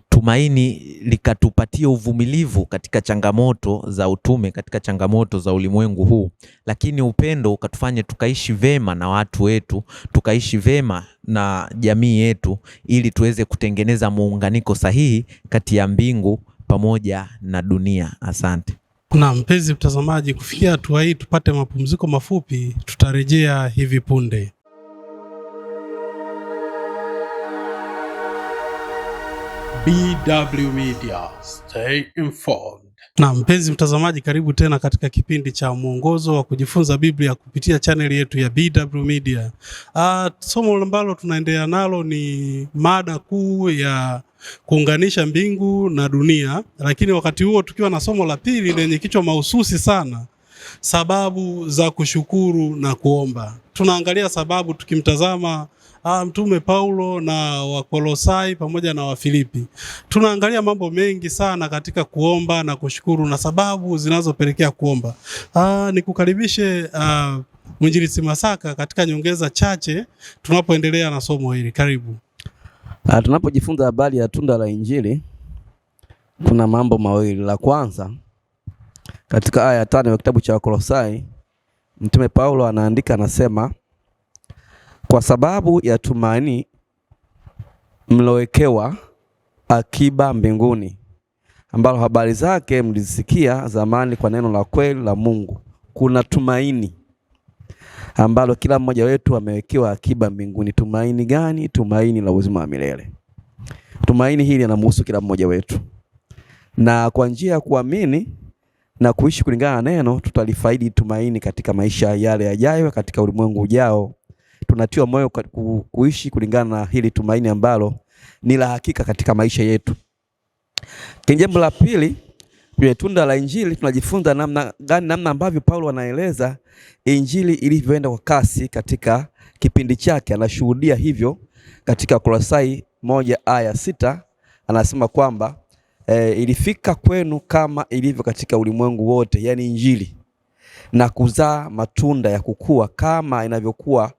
Tumaini likatupatia uvumilivu katika changamoto za utume, katika changamoto za ulimwengu huu. Lakini upendo ukatufanye tukaishi vema na watu wetu, tukaishi vema na jamii yetu, ili tuweze kutengeneza muunganiko sahihi kati ya mbingu pamoja na dunia. Asante. Na mpenzi mtazamaji, kufikia hatua hii tupate mapumziko mafupi, tutarejea hivi punde. BW Media, stay informed. Na mpenzi mtazamaji, karibu tena katika kipindi cha mwongozo wa kujifunza Biblia kupitia channel yetu ya BW Media. Somo ambalo tunaendelea nalo ni mada kuu ya kuunganisha mbingu na dunia, lakini wakati huo tukiwa na somo la pili lenye kichwa mahususi sana, sababu za kushukuru na kuomba. Tunaangalia sababu tukimtazama Mtume Paulo na Wakolosai pamoja na Wafilipi. Tunaangalia mambo mengi sana katika kuomba na kushukuru na sababu zinazopelekea kuomba. Nikukaribishe Mwinjilisti Masaka katika nyongeza chache tunapoendelea na somo hili. Karibu. Tunapojifunza habari ya tunda la Injili, kuna mambo mawili. La kwanza, katika aya ya 5 ya kitabu cha Wakolosai, Mtume Paulo anaandika, anasema, kwa sababu ya tumaini mlowekewa akiba mbinguni, ambalo habari zake mlizisikia zamani kwa neno la kweli la Mungu. Kuna tumaini ambalo kila mmoja wetu amewekewa akiba mbinguni. Tumaini gani? Tumaini la uzima wa milele. Tumaini hili linamhusu kila mmoja wetu, na kwa njia ya kuamini na kuishi kulingana na neno, tutalifaidi tumaini katika maisha yale yajayo, katika ulimwengu ujao. Tunatiwa moyo kuishi kulingana na hili tumaini ambalo ni la hakika katika maisha yetu. Jambo la pili, kwenye tunda la Injili tunajifunza namna ambavyo Paulo anaeleza Injili ilivyoenda kwa kasi katika kipindi chake. Anashuhudia hivyo katika Kolosai 1:6, anasema kwamba ilifika kwenu kama ilivyo katika ulimwengu wote, yani Injili, na kuzaa matunda ya kukua kama inavyokuwa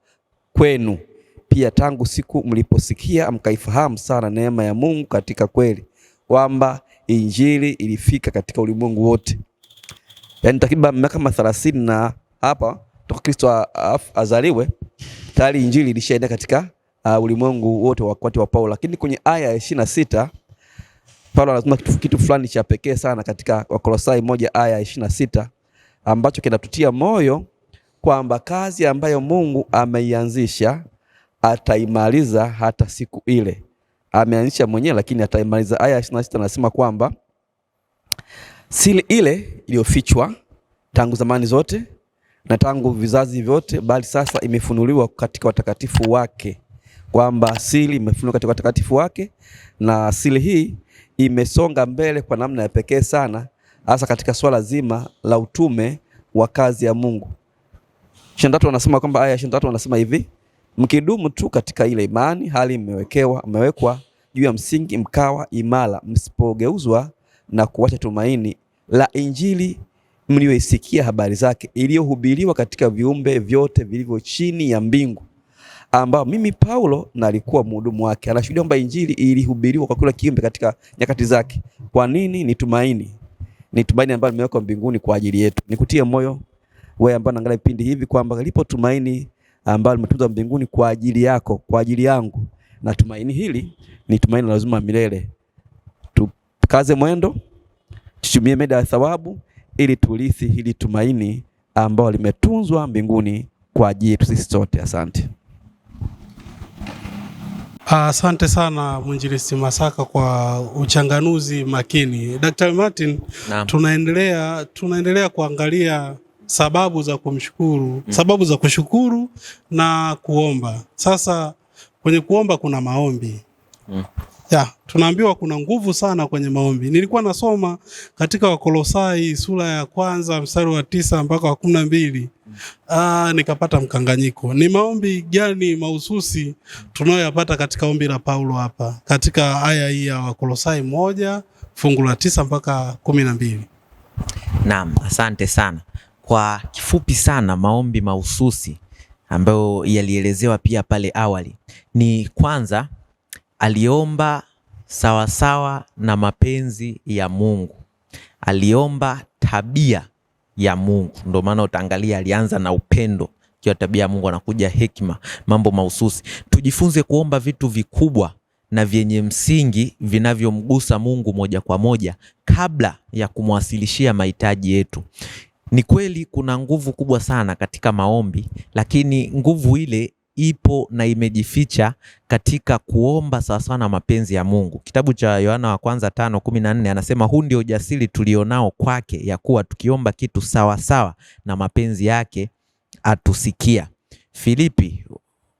kwenu pia, tangu siku mliposikia mkaifahamu sana neema ya Mungu katika kweli, kwamba Injili ilifika katika ulimwengu wote. Yani takriban miaka 30 na hapa toka Kristo azaliwe, tayari Injili ilishaenda katika ulimwengu wote wakati wa Paulo. Lakini kwenye aya ya 26 Paulo anasema kitu fulani cha pekee sana katika Wakolosai 1 aya ya 26, ambacho kinatutia moyo kwamba kazi ambayo Mungu ameianzisha ataimaliza hata siku ile. Ameanzisha mwenyewe lakini ataimaliza. Aya 26 anasema kwamba siri ile iliyofichwa tangu zamani zote na tangu vizazi vyote, bali sasa imefunuliwa katika watakatifu wake. Kwamba siri imefunuliwa katika watakatifu wake, na siri hii imesonga mbele kwa namna ya pekee sana, hasa katika swala zima la utume wa kazi ya Mungu. 23 anasema kwamba aya 23 anasema hivi: mkidumu tu katika ile imani, hali mmewekwa juu ya msingi, mkawa imara, msipogeuzwa na kuacha tumaini la Injili mlioisikia habari zake, iliyohubiriwa katika viumbe vyote vilivyo chini ya mbingu, ambao mimi Paulo nalikuwa mhudumu wake. Anashuhudia kwamba Injili ilihubiriwa kwa kila kiumbe katika nyakati zake. Kwa nini? Ni tumaini ambalo limewekwa mbinguni kwa ajili yetu. Nikutie moyo wewe ambaye unaangalia vipindi hivi kwamba lipo tumaini ambalo limetunzwa mbinguni kwa ajili yako, kwa ajili yangu, na tumaini hili ni tumaini la uzima milele. Tukaze mwendo, tutumie meda ya thawabu ili tulithi hili tumaini ambalo limetunzwa mbinguni kwa ajili yetu sisi sote. Asante. Asante sana Mwinjilisti Masaka kwa uchanganuzi makini. Dr. Martin, tunaendelea kuangalia sababu za kumshukuru, sababu za kushukuru na kuomba. Sasa kwenye kuomba kuna maombi. Tunaambiwa kuna nguvu sana kwenye maombi. Nilikuwa nasoma katika Wakolosai sura ya 1 mstari wa 9 mpaka wa 12. Nikapata mkanganyiko. Ni maombi gani mahususi tunayoyapata katika ombi la Paulo hapa katika aya hii ya Wakolosai 1 fungu la 9 mpaka 12? Naam, asante sana. Kwa kifupi sana, maombi mahususi ambayo yalielezewa pia pale awali ni kwanza, aliomba sawasawa na mapenzi ya Mungu. Aliomba tabia ya Mungu. Ndio maana utaangalia alianza na upendo, kwa tabia ya Mungu anakuja hekima, mambo mahususi. Tujifunze kuomba vitu vikubwa na vyenye msingi vinavyomgusa Mungu moja kwa moja kabla ya kumwasilishia mahitaji yetu. Ni kweli kuna nguvu kubwa sana katika maombi, lakini nguvu ile ipo na imejificha katika kuomba sawasawa na mapenzi ya Mungu. Kitabu cha Yohana wa kwanza 5:14 anasema huu ndio ujasiri tulionao kwake, ya kuwa tukiomba kitu sawasawa na mapenzi yake atusikia. Filipi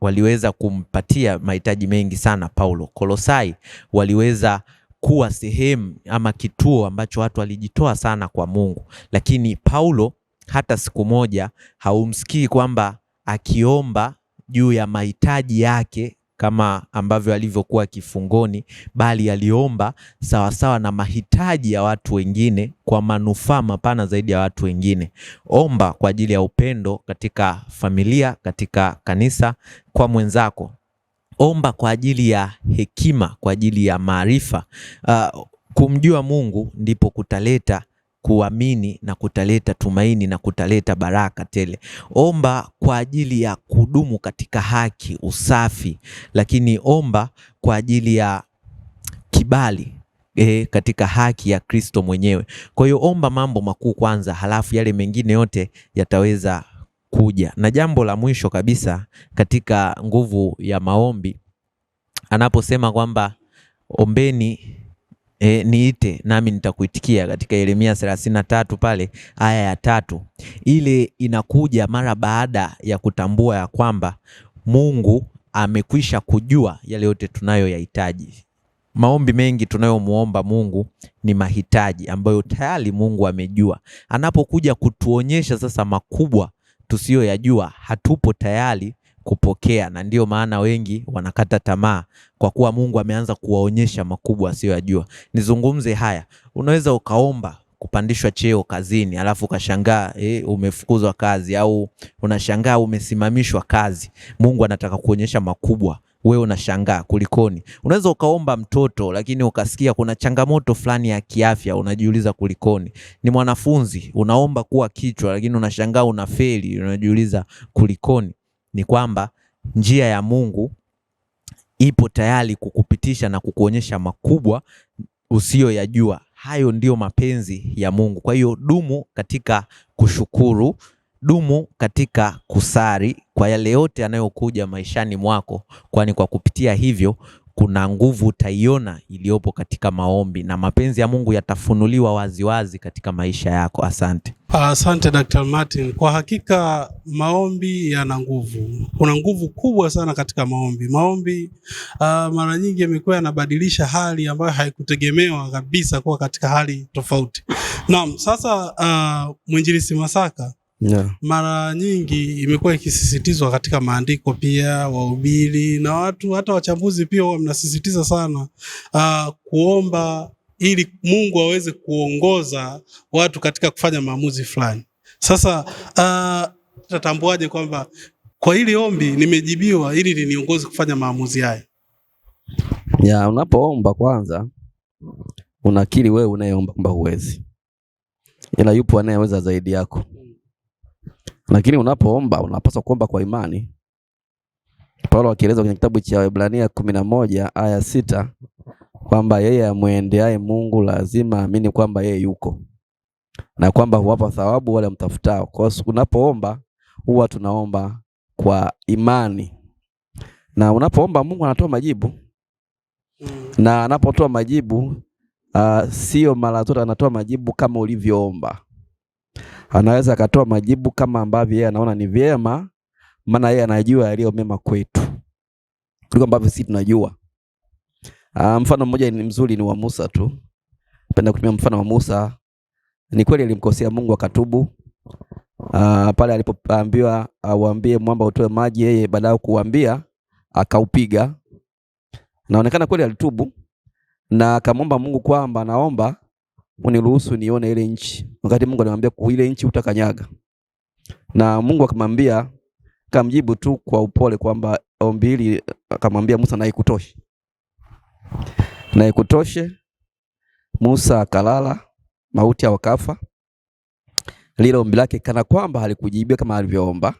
waliweza kumpatia mahitaji mengi sana Paulo. Kolosai waliweza kuwa sehemu ama kituo ambacho watu walijitoa sana kwa Mungu. Lakini Paulo hata siku moja haumsikii kwamba akiomba juu ya mahitaji yake kama ambavyo alivyokuwa kifungoni, bali aliomba sawasawa na mahitaji ya watu wengine kwa manufaa mapana zaidi ya watu wengine. Omba kwa ajili ya upendo katika familia, katika kanisa, kwa mwenzako. Omba kwa ajili ya hekima, kwa ajili ya maarifa. Kumjua Mungu ndipo kutaleta kuamini na kutaleta tumaini na kutaleta baraka tele. Omba kwa ajili ya kudumu katika haki, usafi, lakini omba kwa ajili ya kibali katika haki ya Kristo mwenyewe. Kwa hiyo omba mambo makuu kwanza, halafu yale mengine yote yataweza kuja. Na jambo la mwisho kabisa katika nguvu ya maombi, anaposema kwamba ombeni niite nami nitakuitikia, katika Yeremia 33 pale aya ya 3, ile inakuja mara baada ya kutambua ya kwamba Mungu amekwisha kujua yale yote tunayoyahitaji. Maombi mengi tunayomuomba Mungu ni mahitaji ambayo tayari Mungu amejua. Anapokuja kutuonyesha sasa makubwa tusiyoyajua, hatupo tayari kupokea, na ndio maana wengi wanakata tamaa kwa kuwa Mungu ameanza kuwaonyesha makubwa asiyoyajua. Nizungumze haya, unaweza ukaomba kupandishwa cheo kazini alafu ukashangaa umefukuzwa kazi, au unashangaa umesimamishwa kazi. Mungu anataka kuonyesha makubwa, wewe unashangaa kulikoni. Unaweza ukaomba mtoto lakini ukasikia kuna changamoto fulani ya kiafya, unajiuliza kulikoni. Ni mwanafunzi unaomba kuwa kichwa lakini unashangaa unafeli, unajiuliza kulikoni. Ni kwamba njia ya Mungu ipo tayari kukupitisha na kukuonyesha makubwa usiyoyajua. Hayo ndio mapenzi ya Mungu. Kwa hiyo dumu katika kushukuru, dumu katika kusali kwa yale yote yanayokuja maishani mwako, kwani kwa kupitia hivyo kuna nguvu utaiona iliyopo katika maombi, na mapenzi ya Mungu yatafunuliwa waziwazi katika maisha yako. Asante. Asante Dr. Martin. Kwa hakika maombi yana nguvu. Kuna nguvu kubwa sana katika maombi. Maombi mara nyingi yamekuwa yanabadilisha hali ambayo haikutegemewa kabisa kuwa katika hali tofauti. Naam, sasa Mwinjilisti Masaka, mara nyingi imekuwa ikisisitizwa katika maandiko, pia wahubiri na watu hata wachambuzi pia wanasisitiza sana kuomba ili Mungu aweze kuongoza watu katika kufanya maamuzi fulani. Sasa tutatambuaje kwamba kwa hili ombi nimejibiwa ili liniongoze kufanya maamuzi haya? Unapoomba kwanza unakiri wewe unayeomba kwamba huwezi, ila yupo anayeweza zaidi yako. Lakini unapoomba unapaswa kuomba kwa imani. Paulo akieleza kwenye kitabu cha Waebrania 11 aya 6 kwamba yeye amwendeaye Mungu lazima amini kwamba yeye yuko na kwamba huwapa thawabu wale mtafutao. Kwa hiyo unapoomba huwa tunaomba kwa imani, na unapoomba Mungu anatoa majibu. Na anapotoa majibu sio mara zote anatoa majibu kama ulivyoomba. Anaweza akatoa majibu kama ambavyo yeye anaona ni vyema, maana yeye anajua yaliyo mema kwetu kuliko ambavyo sisi tunajua. Mfano mmoja ni mzuri, ni wa Musa tu. Napenda kutumia mfano wa Musa. Ni kweli alimkosea Mungu akatubu. Pale alipoambiwa auambie mwamba utoe maji, yeye badala kuambia akaupiga. Naonekana kweli alitubu na akamwomba Mungu kwamba naomba uniruhusu nione ile nchi. Wakati Mungu anamwambia ile nchi utakanyaga. Na Mungu akamwambia, kamjibu tu kwa upole kwamba ombi hili, akamwambia Musa na ikutoshe. Na ikutoshe. Musa akalala, mauti wakafa. Lile ombi lake kana kwamba halikujibiwa kama alivyoomba,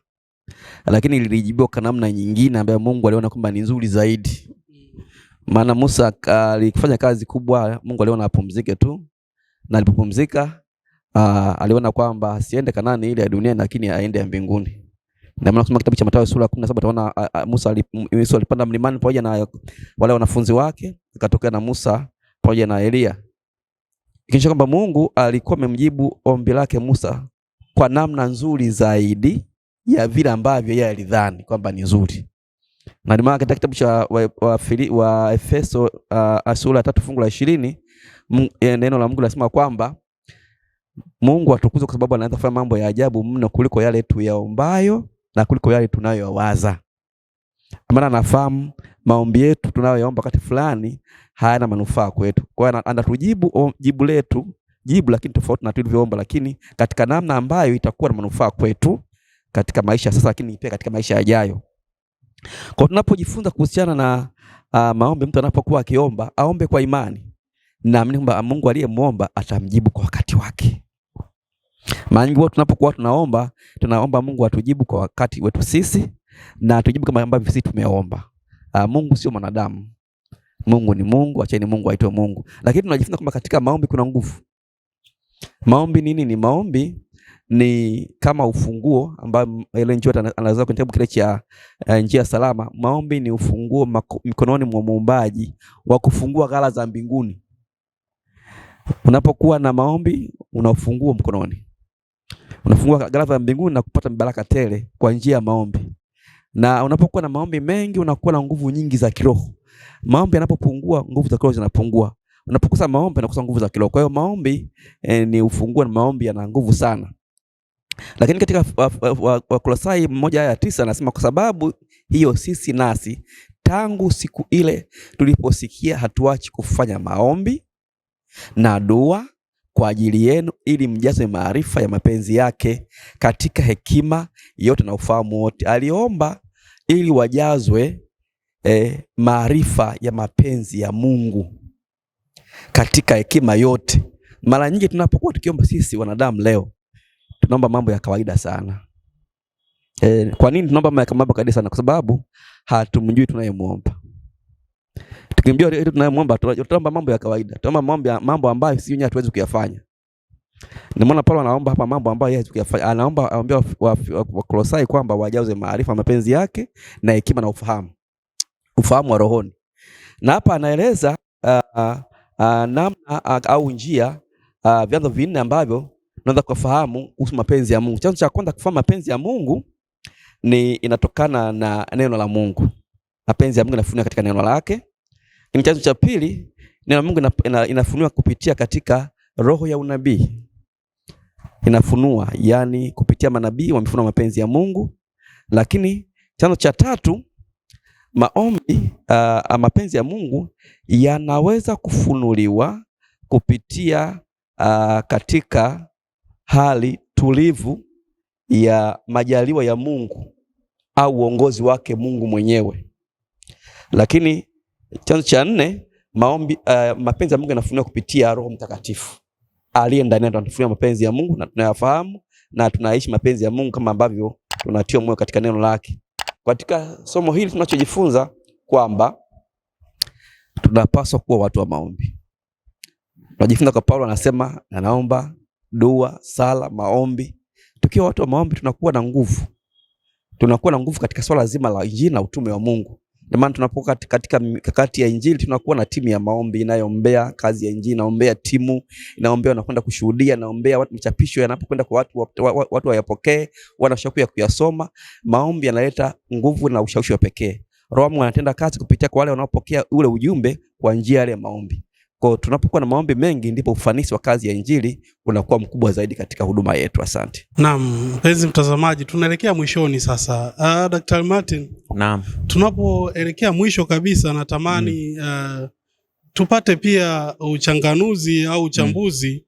lakini lilijibiwa kwa namna nyingine ambayo Mungu aliona kwamba ni nzuri zaidi. Maana Musa alifanya kazi kubwa, Mungu aliona apumzike tu. Na alipopumzika aliona kwamba asiende Kanaani ile ya dunia, lakini aende ya mbinguni. Na maana kusoma kitabu cha Mathayo sura 17 tunaona Musa alipanda mlimani pamoja na wale wanafunzi wake, ikatokea na Musa pamoja na Elia. Ikionyesha kwamba Mungu alikuwa amemjibu ombi lake Musa kwa namna nzuri zaidi ya vile ambavyo yeye alidhani kwamba ni nzuri. Na ndio maana katika kitabu cha wa Efeso sura 3 fungu la 20 neno la Mungu linasema kwamba Mungu atukuzwe kwa sababu anaanza kufanya mambo ya ajabu mno kuliko yale tuyaombayo na kuliko yale tunayowaza. Maana anafahamu maombi yetu tunayoyaomba wakati fulani hayana manufaa kwetu. Kwa hiyo anatujibu jibu lakini tofauti na tulivyoomba, lakini katika namna ambayo itakuwa na manufaa kwetu katika maisha sasa, lakini pia katika maisha yajayo. Kwa tunapojifunza kuhusiana na maombi, mtu anapokuwa akiomba aombe kwa imani. naamini kwamba Mungu aliyemuomba atamjibu kwa wakati wake. Mara nyingi tunapokuwa tunaomba Mungu atujibu kwa wakati wetu sisi na atujibu kama ambavyo sisi tumeomba. Mungu sio mwanadamu. Mungu ni Mungu, acheni Mungu aitwe Mungu. Lakini tunajifunza kwamba katika maombi kuna nguvu. Maombi nini? Ni maombi ni kama ufunguo ambao Ellen G. White anaweza kwenye kitabu kile cha Njia Salama. Maombi ni ufunguo mikononi mwa Muumbaji wa kufungua ghala za mbinguni. Unapokuwa na maombi, una ufunguo mkononi. Unafungua ghala za mbinguni na kupata baraka tele kwa njia ya maombi. Na unapokuwa na maombi mengi, unakuwa na nguvu nyingi za kiroho. Maombi yanapopungua, nguvu za kiroho zinapungua. Unapokosa maombi, unakosa nguvu za kiroho. Kwa hiyo maombi ni ufunguo, na maombi yana nguvu sana. Lakini katika Wakolosai 1:9 anasema kwa sababu hiyo sisi nasi tangu siku ile tuliposikia hatuachi kufanya maombi na dua kwa ajili yenu ili mjazwe maarifa ya mapenzi yake katika hekima yote na ufahamu wote. Aliomba ili wajazwe maarifa ya mapenzi ya Mungu katika hekima yote. Mara nyingi tunapokuwa tukiomba sisi wanadamu leo, tunaomba mambo ya kawaida sana. Kwa nini tunaomba mambo ya kawaida sana? Kwa sababu hatumjui tunayemuomba. Tukimjua tunayemuomba, tutaomba mambo ya kawaida. Tutaomba mambo ambayo sisi wenyewe hatuwezi kuyafanya. Ndio maana Paulo anaomba hapa mambo ambayo yeye hawezi kuyafanya. Anaomba Wakolosai kwamba wajaze maarifa mapenzi yake na hekima na ufahamu wa rohoni. Na hapa anaeleza namna au njia, vyanzo vinne ambavyo tunaweza kufahamu kuhusu mapenzi ya Mungu. Chanzo cha kwanza kufahamu mapenzi ya Mungu inatokana na neno la Mungu. Mapenzi ya Mungu yanafunuliwa katika neno lake. Ni chanzo cha pili, neno la Mungu inafunuliwa kupitia katika roho ya unabii. Inafunua, yani kupitia manabii wamefunua mapenzi ya Mungu. Lakini chanzo cha tatu, maombi, mapenzi ya Mungu yanaweza kufunuliwa kupitia katika hali tulivu ya majaliwa ya Mungu au uongozi wake Mungu mwenyewe. Lakini chanzo cha nne, mapenzi ya Mungu yanafunuliwa kupitia Roho Mtakatifu aliye ndani yetu. Anatufunulia mapenzi ya Mungu na tunayafahamu na tunaishi mapenzi ya Mungu kama ambavyo tunatiwa moyo katika neno lake. Katika somo hili tunachojifunza kwamba tunapaswa kuwa watu wa maombi. Tunajifunza kwa Paulo anasema anaomba dua, sala, maombi. Tukiwa watu wa maombi tunakuwa na nguvu. Tunakuwa na nguvu katika swala zima la injili na utume wa Mungu. Ndio maana tunapokuwa katika mikakati ya injili tunakuwa na timu ya maombi inayoombea kazi ya injili, inaombea timu, inaombea wanakwenda kushuhudia, inaombea watu mchapisho yanapokwenda kwa watu wayapokee, wanashauri kuyasoma. Maombi yanaleta nguvu na ushawishi wa pekee. Roho Mungu anatenda kazi kupitia kwa wale wanaopokea ule ujumbe kwa njia ya maombi. Kwa tunapokuwa na maombi mengi ndipo ufanisi wa kazi ya injili unakuwa mkubwa zaidi katika huduma yetu. Asante. Naam, mpenzi mtazamaji, tunaelekea mwishoni sasa. Dr. Martin. Naam. Tunapoelekea mwisho kabisa natamani tupate pia uchanganuzi au uchambuzi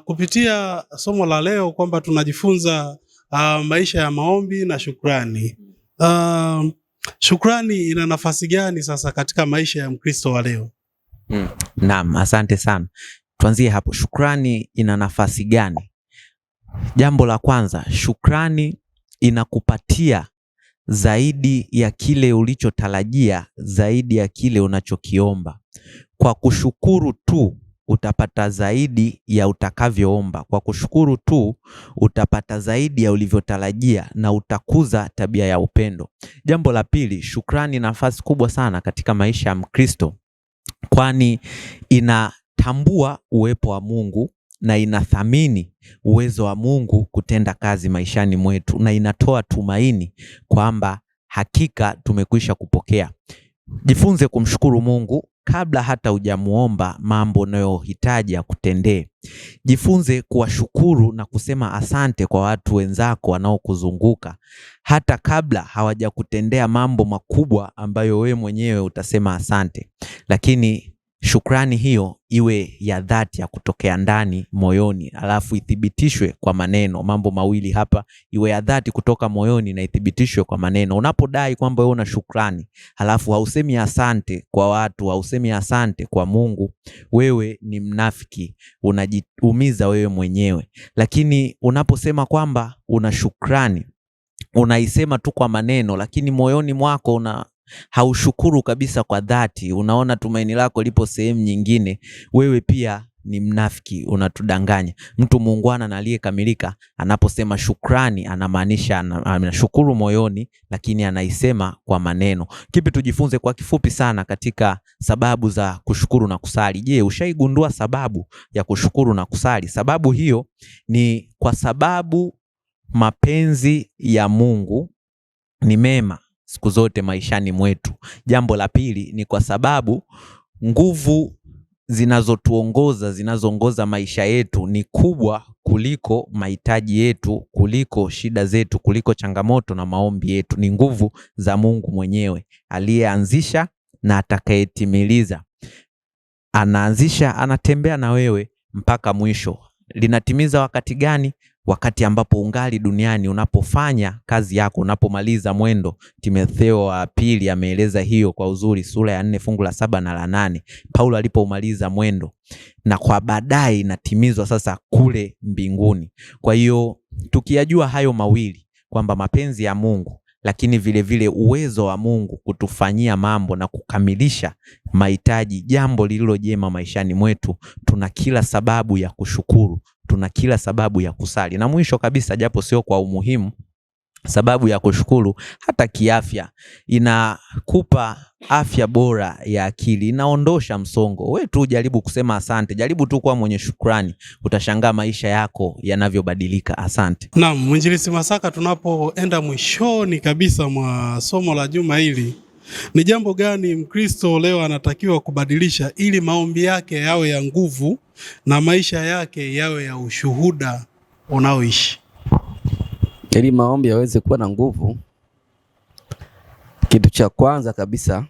kupitia somo la leo kwamba tunajifunza maisha ya maombi na shukrani. Shukrani ina nafasi gani sasa katika maisha ya Mkristo wa leo? Naam, asante sana. Tuanzie hapo. Shukrani ina nafasi gani? Jambo la kwanza, shukrani inakupatia zaidi ya kile ulichotarajia, zaidi ya kile unachokiomba. Kwa kushukuru tu utapata zaidi ya utakavyoomba. Kwa kushukuru tu utapata zaidi ya ulivyotarajia na utakuza tabia ya upendo. Jambo la pili, shukrani ina nafasi kubwa sana katika maisha ya Mkristo, kwani inatambua uwepo wa Mungu na inathamini uwezo wa Mungu kutenda kazi maishani mwetu, na inatoa tumaini kwamba hakika tumekwisha kupokea. Jifunze kumshukuru Mungu kabla hata hujamuomba mambo unayohitaji akutendee. Jifunze kuwashukuru na kusema asante kwa watu wenzako wanaokuzunguka hata kabla hawajakutendea mambo makubwa ambayo wewe mwenyewe utasema asante. Lakini shukrani hiyo iwe ya dhati ya kutokea ndani moyoni, alafu ithibitishwe kwa maneno. Mambo mawili hapa, iwe ya dhati kutoka moyoni na ithibitishwe kwa maneno. Unapodai kwamba wewe una shukrani, alafu hausemi asante kwa watu, hausemi asante kwa Mungu, wewe ni mnafiki, unajiumiza wewe mwenyewe. Lakini unaposema kwamba una shukrani, unaisema tu kwa maneno, lakini moyoni mwako haushukuru kabisa kwa dhati, unaona tumaini lako lipo sehemu nyingine, wewe pia ni mnafiki, unatudanganya. Mtu muungwana na aliyekamilika anaposema shukrani, anamaanisha anashukuru moyoni, lakini anaisema kwa maneno. Kipi tujifunze kwa kifupi sana katika sababu za kushukuru na kusali? Je, ushaigundua sababu ya kushukuru na kusali? Sababu hiyo ni kwa sababu mapenzi ya Mungu ni mema siku zote maishani mwetu. Jambo la pili ni kwa sababu nguvu zinazoongoza maisha yetu ni kubwa kuliko mahitaji yetu, kuliko shida zetu, kuliko changamoto na maombi yetu. Ni nguvu za Mungu mwenyewe aliyeanzisha na atakayetimiliza. Anaanzisha, anatembea na wewe mpaka mwisho. Linatimiza wakati gani? Wakati ambapo ungali duniani, unapofanya kazi yako, unapomaliza mwendo. Timotheo wa pili ameeleza hiyo kwa uzuri, sura ya 4 fungu la 7 na la 8. Paulo alipomaliza mwendo, na kwa baadaye inatimizwa sasa kule mbinguni. Kwa hiyo tukiyajua hayo mawili, kwamba mapenzi ya Mungu lakini vile vile uwezo wa Mungu kutufanyia mambo na kukamilisha mahitaji, jambo lililo jema maishani mwetu, tuna kila sababu ya kushukuru, tuna kila sababu ya kusali. Na mwisho kabisa, japo sio kwa umuhimu, sababu ya kushukuru hata kiafya, inakupa afya bora ya akili, inaondosha msongo. Wewe tu jaribu kusema asante, jaribu tu kuwa mwenye shukrani, utashangaa maisha yako yanavyobadilika. Asante. Naam, Mwinjilisti Masaka, tunapoenda mwishoni kabisa mwa somo la juma hili, ni jambo gani Mkristo leo anatakiwa kubadilisha ili maombi yake yawe ya nguvu na maisha yake yawe ya ushuhuda unaoishi? Ili maombi yaweze kuwa na nguvu, kitu cha kwanza kabisa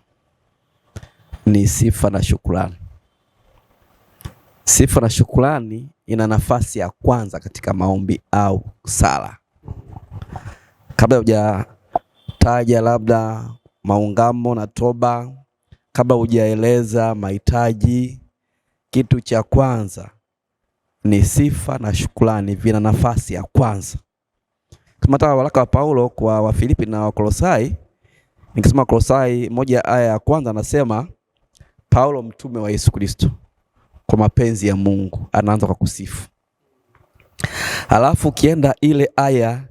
ni sifa na shukrani. Sifa na shukrani ina nafasi ya kwanza katika maombi au sala. Kabla hujataja labda maungamo na toba, kabla hujaeleza mahitaji, kitu cha kwanza ni sifa na shukrani, vina nafasi ya kwanza. Kama hata waraka wa Paulo kwa Wafilipi na Wakolosai, nikisema Kolosai 1 aya ya kwanza, anasema Paulo mtume wa Yesu Kristo kwa mapenzi ya Mungu, anaanza kwa kusifu. Alafu kienda ile aya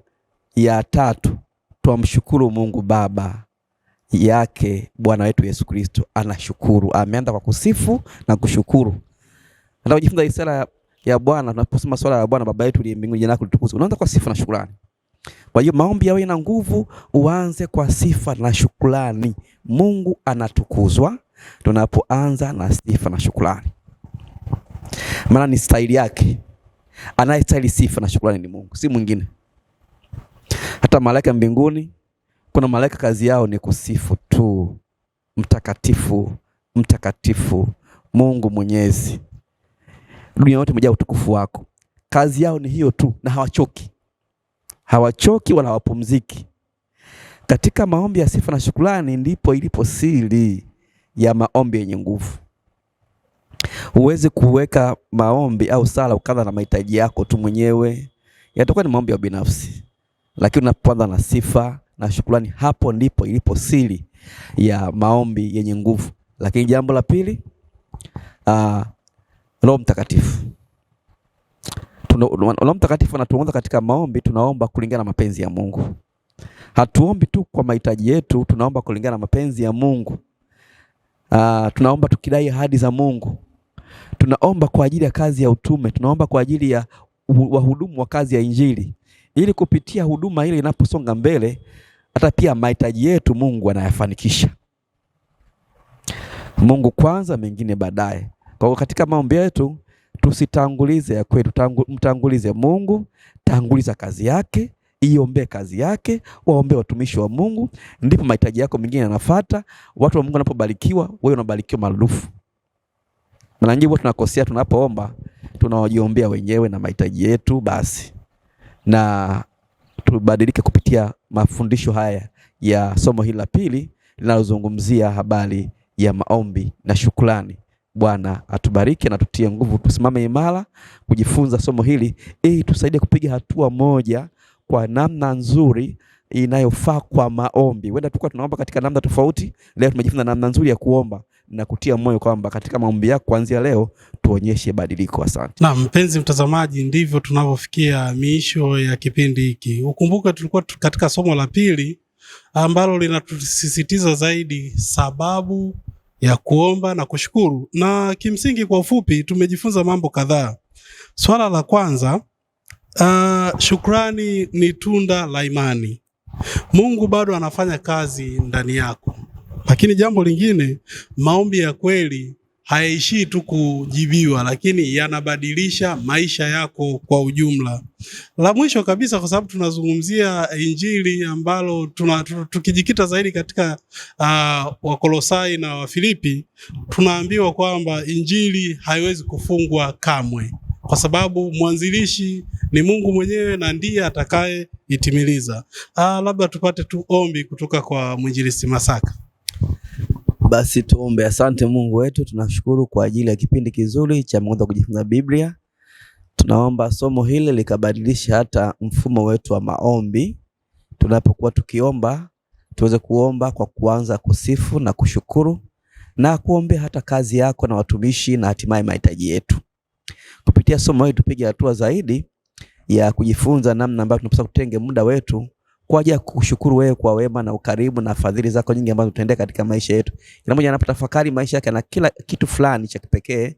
ya 3, tuamshukuru Mungu Baba yake Bwana wetu Yesu Kristo, anashukuru. Ameanza kwa kusifu na kushukuru. Ndio kujifunza risala ya Bwana, tunaposema swala la Bwana Baba yetu aliye mbinguni, jina lako litukuzwe, unaanza kwa sifa na shukrani. Kwa hiyo maombi yawe na nguvu, uanze kwa sifa na shukrani. Mungu anatukuzwa tunapoanza na sifa na shukrani, maana ni staili yake. Anayestahili sifa na shukrani ni Mungu, si mwingine. Hata malaika mbinguni, kuna malaika kazi yao ni kusifu tu, mtakatifu, mtakatifu Mungu Mwenyezi, dunia yote imejaa utukufu wako. Kazi yao ni hiyo tu, na hawachoki wala hawapumziki. Katika maombi ya sifa na shukrani ndipo ilipo siri ya maombi yenye nguvu. Huwezi kuweka maombi au sala ukaanza na mahitaji yako tu mwenyewe, yatakuwa ni maombi ya binafsi. Lakini unapoanza na sifa na shukrani, hapo ndipo ilipo siri ya maombi yenye nguvu. Lakini jambo la pili, Roho Mtakatifu. Roho Mtakatifu anatuongoza katika maombi, tunaomba kulingana na mapenzi ya Mungu. Hatuombi tu kwa mahitaji yetu, tunaomba kulingana na mapenzi ya Mungu. Tunaomba tukidai ahadi za Mungu. Tunaomba kwa ajili ya kazi ya utume, tunaomba kwa ajili ya wahudumu wa kazi ya Injili, ili kupitia huduma ile inaposonga mbele, hata pia mahitaji yetu Mungu anayafanikisha. Mungu kwanza, mengine baadaye. Kwa hiyo katika maombi yetu tusitangulize ya kwetu, mtangulize Mungu, tanguliza kazi yake, iombe kazi yake, waombe watumishi wa Mungu, ndipo mahitaji yako mengine yanafuata. Watu wa Mungu wanapobarikiwa, wewe unabarikiwa marudufu. Mara nyingi tunakosea tunapoomba, tunawajiombea wenyewe na mahitaji yetu basi. Na tubadilike kupitia mafundisho haya ya somo hili la pili linalozungumzia habari ya maombi na shukrani. Bwana atubariki na tutie nguvu, tusimame imara kujifunza somo hili ili tusaidie kupiga hatua moja kwa namna nzuri inayofaa kwa maombi. Wenda tulikuwa tunaomba katika namna tofauti, leo tumejifunza namna nzuri ya kuomba na kutia moyo kwamba katika maombi yako kuanzia leo tuonyeshe badiliko. Asante. Na mpenzi mtazamaji, ndivyo tunavyofikia miisho ya kipindi hiki. Ukumbuke tulikuwa katika somo la pili ambalo linatusisitiza zaidi sababu ya kuomba na kushukuru. Na kimsingi kwa ufupi tumejifunza mambo kadhaa. Swala la kwanza, shukrani ni tunda la imani. Mungu bado anafanya kazi ndani yako. Lakini jambo lingine, maombi ya kweli hayaishii tu kujibiwa, lakini yanabadilisha maisha yako kwa ujumla. La mwisho kabisa, kwa sababu tunazungumzia Injili ambalo tukijikita zaidi katika Wakolosai na Wafilipi, tunaambiwa kwamba Injili haiwezi kufungwa kamwe, kwa sababu mwanzilishi ni Mungu mwenyewe na ndiye atakaye itimiliza. Labda tupate tu ombi kutoka kwa mwinjilisti Masaka. Basi tuombe. Asante Mungu wetu, tunashukuru kwa ajili ya kipindi kizuri cha Mwongozo wa Kujifunza Biblia. Tunaomba somo hili likabadilisha hata mfumo wetu wa maombi. Tunapokuwa tukiomba, tuweze kuomba kwa kuanza kusifu na kushukuru na kuombea hata kazi yako na watumishi na hatimaye mahitaji yetu. Kupitia somo hili tupige hatua zaidi ya kujifunza namna ambavyo tunapaswa kutenge muda wetu kwa ajili ya kushukuru wewe kwa wema na ukarimu na fadhili zako nyingi ambazo tutendea katika maisha yetu. Kila mmoja anapotafakari maisha yake na kila kitu fulani cha kipekee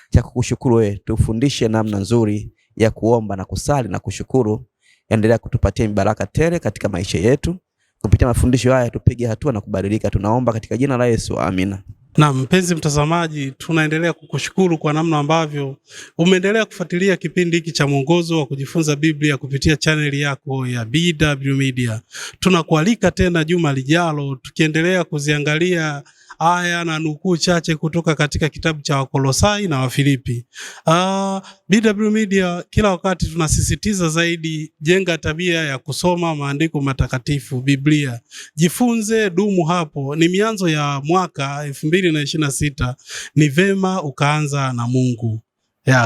cha kukushukuru wewe. Tufundishe namna nzuri ya kuomba na kusali na kushukuru. Endelea kutupatia baraka tele katika maisha yetu. Kupitia mafundisho haya tupige hatua na kubadilika. Tunaomba katika jina la Yesu. Amina. Na mpenzi mtazamaji, tunaendelea kukushukuru kwa namna ambavyo umeendelea kufuatilia kipindi hiki cha Mwongozo wa Kujifunza Biblia kupitia chaneli yako ya BW Media. Tunakualika tena juma lijalo tukiendelea kuziangalia aya na nukuu chache kutoka katika kitabu cha Wakolosai na Wafilipi. BW Media kila wakati tunasisitiza zaidi, jenga tabia ya kusoma maandiko matakatifu, Biblia. Jifunze, dumu hapo. Ni mianzo ya mwaka 2026. Ni vema ukaanza na Mungu.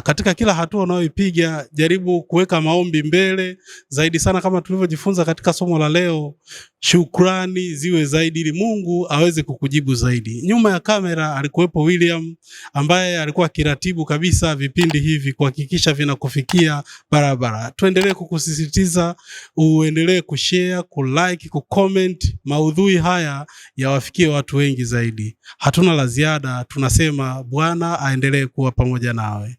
Katika kila hatua unayoipiga jaribu kuweka maombi mbele zaidi sana, kama tulivyojifunza katika somo la leo. Shukrani ziwe zaidi ili Mungu aweze kukujibu zaidi. Nyuma ya kamera alikuwepo William ambaye alikuwa akiratibu kabisa vipindi hivi kuhakikisha vinakufikia barabara. Tuendelee kukusisitiza uendelee kushare, kulike, kucomment maudhui haya yawafikie watu wengi zaidi. Hatuna la ziada, tunasema Bwana aendelee kuwa pamoja nawe.